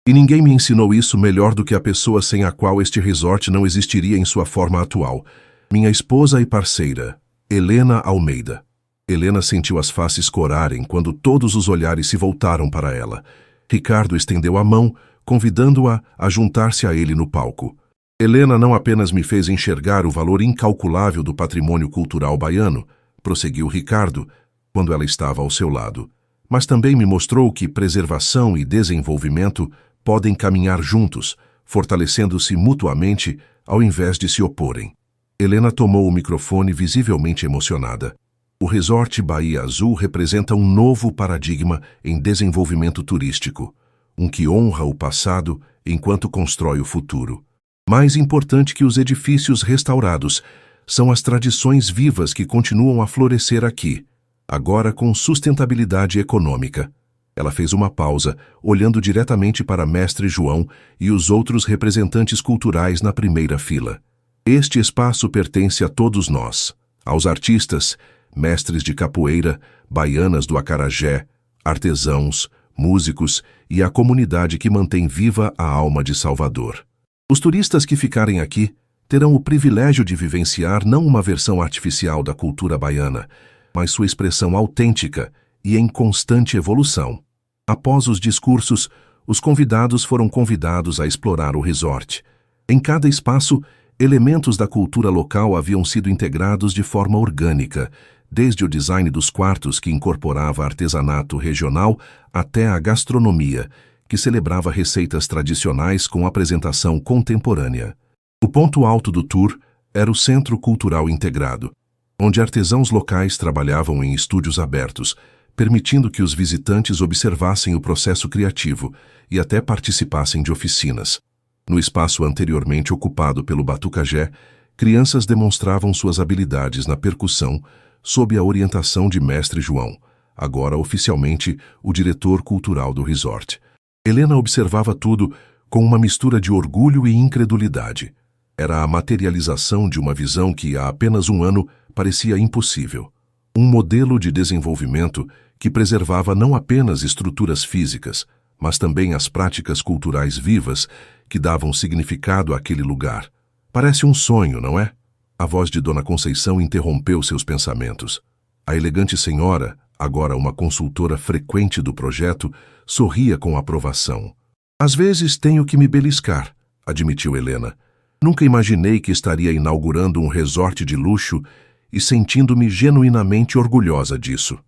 E ninguém me ensinou isso melhor do que a pessoa sem a qual este resort não existiria em sua forma atual. Minha esposa e parceira, Helena Almeida. Helena sentiu as faces corarem quando todos os olhares se voltaram para ela. Ricardo estendeu a mão, convidando-a a juntar-se a ele no palco. Helena não apenas me fez enxergar o valor incalculável do patrimônio cultural baiano, prosseguiu Ricardo, quando ela estava ao seu lado, mas também me mostrou que preservação e desenvolvimento podem caminhar juntos, fortalecendo-se mutuamente ao invés de se oporem. Helena tomou o microfone visivelmente emocionada. O Resort Bahia Azul representa um novo paradigma em desenvolvimento turístico, um que honra o passado enquanto constrói o futuro. Mais importante que os edifícios restaurados são as tradições vivas que continuam a florescer aqui, agora com sustentabilidade econômica. Ela fez uma pausa, olhando diretamente para Mestre João e os outros representantes culturais na primeira fila. Este espaço pertence a todos nós, aos artistas, mestres de capoeira, baianas do acarajé, artesãos, músicos e à comunidade que mantém viva a alma de Salvador. Os turistas que ficarem aqui terão o privilégio de vivenciar não uma versão artificial da cultura baiana, mas sua expressão autêntica e em constante evolução. Após os discursos, os convidados foram convidados a explorar o resort. Em cada espaço, elementos da cultura local haviam sido integrados de forma orgânica, desde o design dos quartos, que incorporava artesanato regional, até a gastronomia, que celebrava receitas tradicionais com apresentação contemporânea. O ponto alto do tour era o Centro Cultural Integrado, onde artesãos locais trabalhavam em estúdios abertos, permitindo que os visitantes observassem o processo criativo e até participassem de oficinas. No espaço anteriormente ocupado pelo batucajé, crianças demonstravam suas habilidades na percussão sob a orientação de Mestre João, agora oficialmente o diretor cultural do resort. Helena observava tudo com uma mistura de orgulho e incredulidade. Era a materialização de uma visão que há apenas um ano parecia impossível. Um modelo de desenvolvimento que preservava não apenas estruturas físicas, mas também as práticas culturais vivas que davam significado àquele lugar. Parece um sonho, não é? A voz de Dona Conceição interrompeu seus pensamentos. A elegante senhora, agora uma consultora frequente do projeto, sorria com aprovação. Às vezes tenho que me beliscar, admitiu Helena. Nunca imaginei que estaria inaugurando um resort de luxo e sentindo-me genuinamente orgulhosa disso.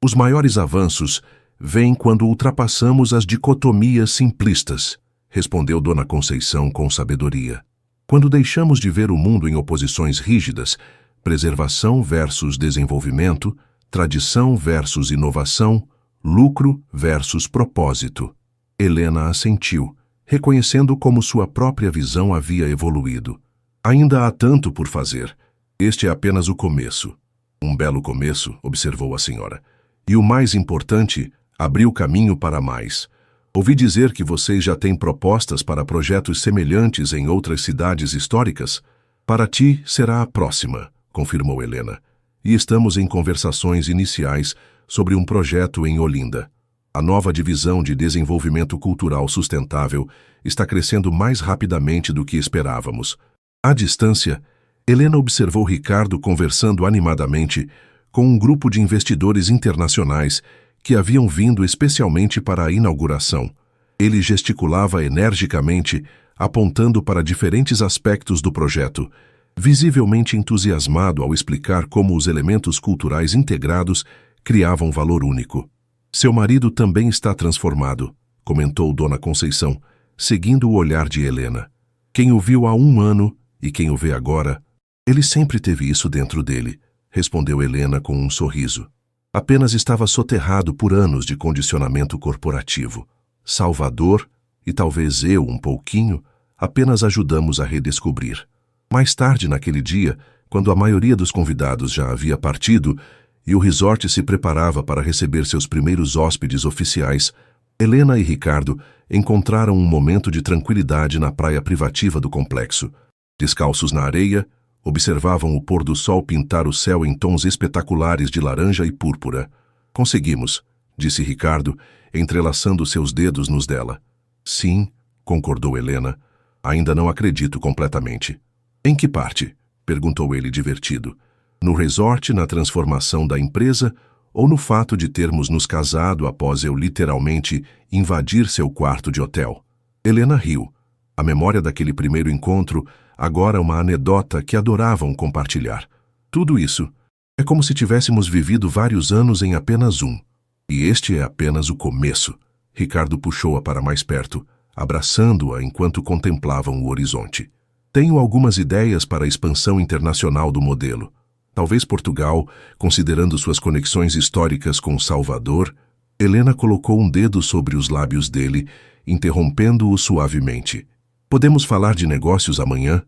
Os maiores avanços vêm quando ultrapassamos as dicotomias simplistas, respondeu Dona Conceição com sabedoria. Quando deixamos de ver o mundo em oposições rígidas, preservação versus desenvolvimento, tradição versus inovação, lucro versus propósito. Helena assentiu, reconhecendo como sua própria visão havia evoluído. Ainda há tanto por fazer. Este é apenas o começo. Um belo começo, observou a senhora. E o mais importante, abriu caminho para mais. Ouvi dizer que vocês já têm propostas para projetos semelhantes em outras cidades históricas? Para ti será a próxima, confirmou Helena. E estamos em conversações iniciais sobre um projeto em Olinda. A nova divisão de desenvolvimento cultural sustentável está crescendo mais rapidamente do que esperávamos. À distância, Helena observou Ricardo conversando animadamente com um grupo de investidores internacionais que haviam vindo especialmente para a inauguração. Ele gesticulava energicamente, apontando para diferentes aspectos do projeto, visivelmente entusiasmado ao explicar como os elementos culturais integrados criavam valor único. Seu marido também está transformado, comentou Dona Conceição, seguindo o olhar de Helena. Quem o viu há 1 ano e quem o vê agora, ele sempre teve isso dentro dele, respondeu Helena com um sorriso. Apenas estava soterrado por anos de condicionamento corporativo. Salvador, e talvez eu um pouquinho, apenas ajudamos a redescobrir. Mais tarde naquele dia, quando a maioria dos convidados já havia partido e o resort se preparava para receber seus primeiros hóspedes oficiais, Helena e Ricardo encontraram um momento de tranquilidade na praia privativa do complexo. Descalços na areia, observavam o pôr do sol pintar o céu em tons espetaculares de laranja e púrpura. Conseguimos, disse Ricardo, entrelaçando seus dedos nos dela. Sim, concordou Helena. Ainda não acredito completamente. Em que parte? Perguntou ele divertido. No resort, na transformação da empresa, ou no fato de termos nos casado após eu literalmente invadir seu quarto de hotel? Helena riu. A memória daquele primeiro encontro, agora uma anedota que adoravam compartilhar. Tudo isso é como se tivéssemos vivido vários anos em apenas um. E este é apenas o começo. Ricardo puxou-a para mais perto, abraçando-a enquanto contemplavam o horizonte. Tenho algumas ideias para a expansão internacional do modelo. Talvez Portugal, considerando suas conexões históricas com Salvador. Helena colocou um dedo sobre os lábios dele, interrompendo-o suavemente. Podemos falar de negócios amanhã?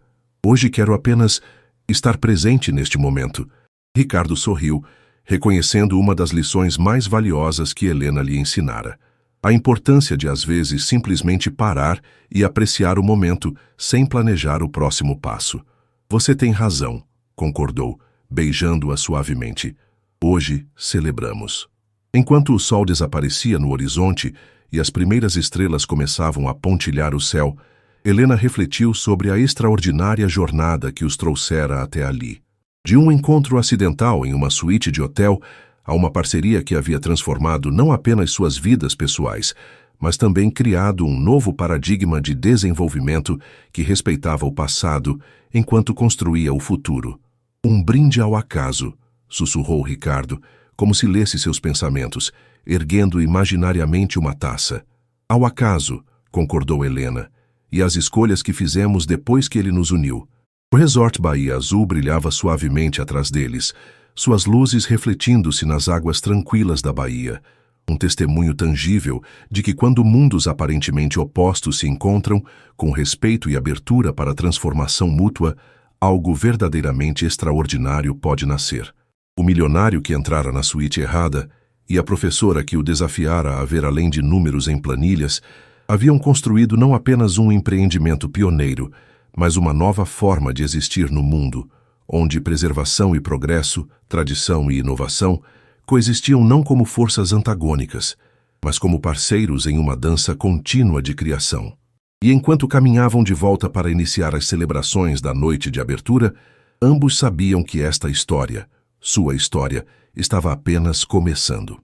Hoje quero apenas estar presente neste momento. Ricardo sorriu, reconhecendo uma das lições mais valiosas que Helena lhe ensinara. A importância de, às vezes, simplesmente parar e apreciar o momento, sem planejar o próximo passo. Você tem razão, concordou, beijando-a suavemente. Hoje celebramos. Enquanto o sol desaparecia no horizonte e as primeiras estrelas começavam a pontilhar o céu, Helena refletiu sobre a extraordinária jornada que os trouxera até ali. De um encontro acidental em uma suíte de hotel a uma parceria que havia transformado não apenas suas vidas pessoais, mas também criado um novo paradigma de desenvolvimento que respeitava o passado enquanto construía o futuro. Um brinde ao acaso, sussurrou Ricardo, como se lesse seus pensamentos, erguendo imaginariamente uma taça. Ao acaso, concordou Helena, e as escolhas que fizemos depois que ele nos uniu. O resort Bahia Azul brilhava suavemente atrás deles, suas luzes refletindo-se nas águas tranquilas da baía, um testemunho tangível de que quando mundos aparentemente opostos se encontram, com respeito e abertura para a transformação mútua, algo verdadeiramente extraordinário pode nascer. O milionário que entrara na suíte errada e a professora que o desafiara a ver além de números em planilhas haviam construído não apenas um empreendimento pioneiro, mas uma nova forma de existir no mundo, onde preservação e progresso, tradição e inovação coexistiam não como forças antagônicas, mas como parceiros em uma dança contínua de criação. E enquanto caminhavam de volta para iniciar as celebrações da noite de abertura, ambos sabiam que esta história, sua história, estava apenas começando.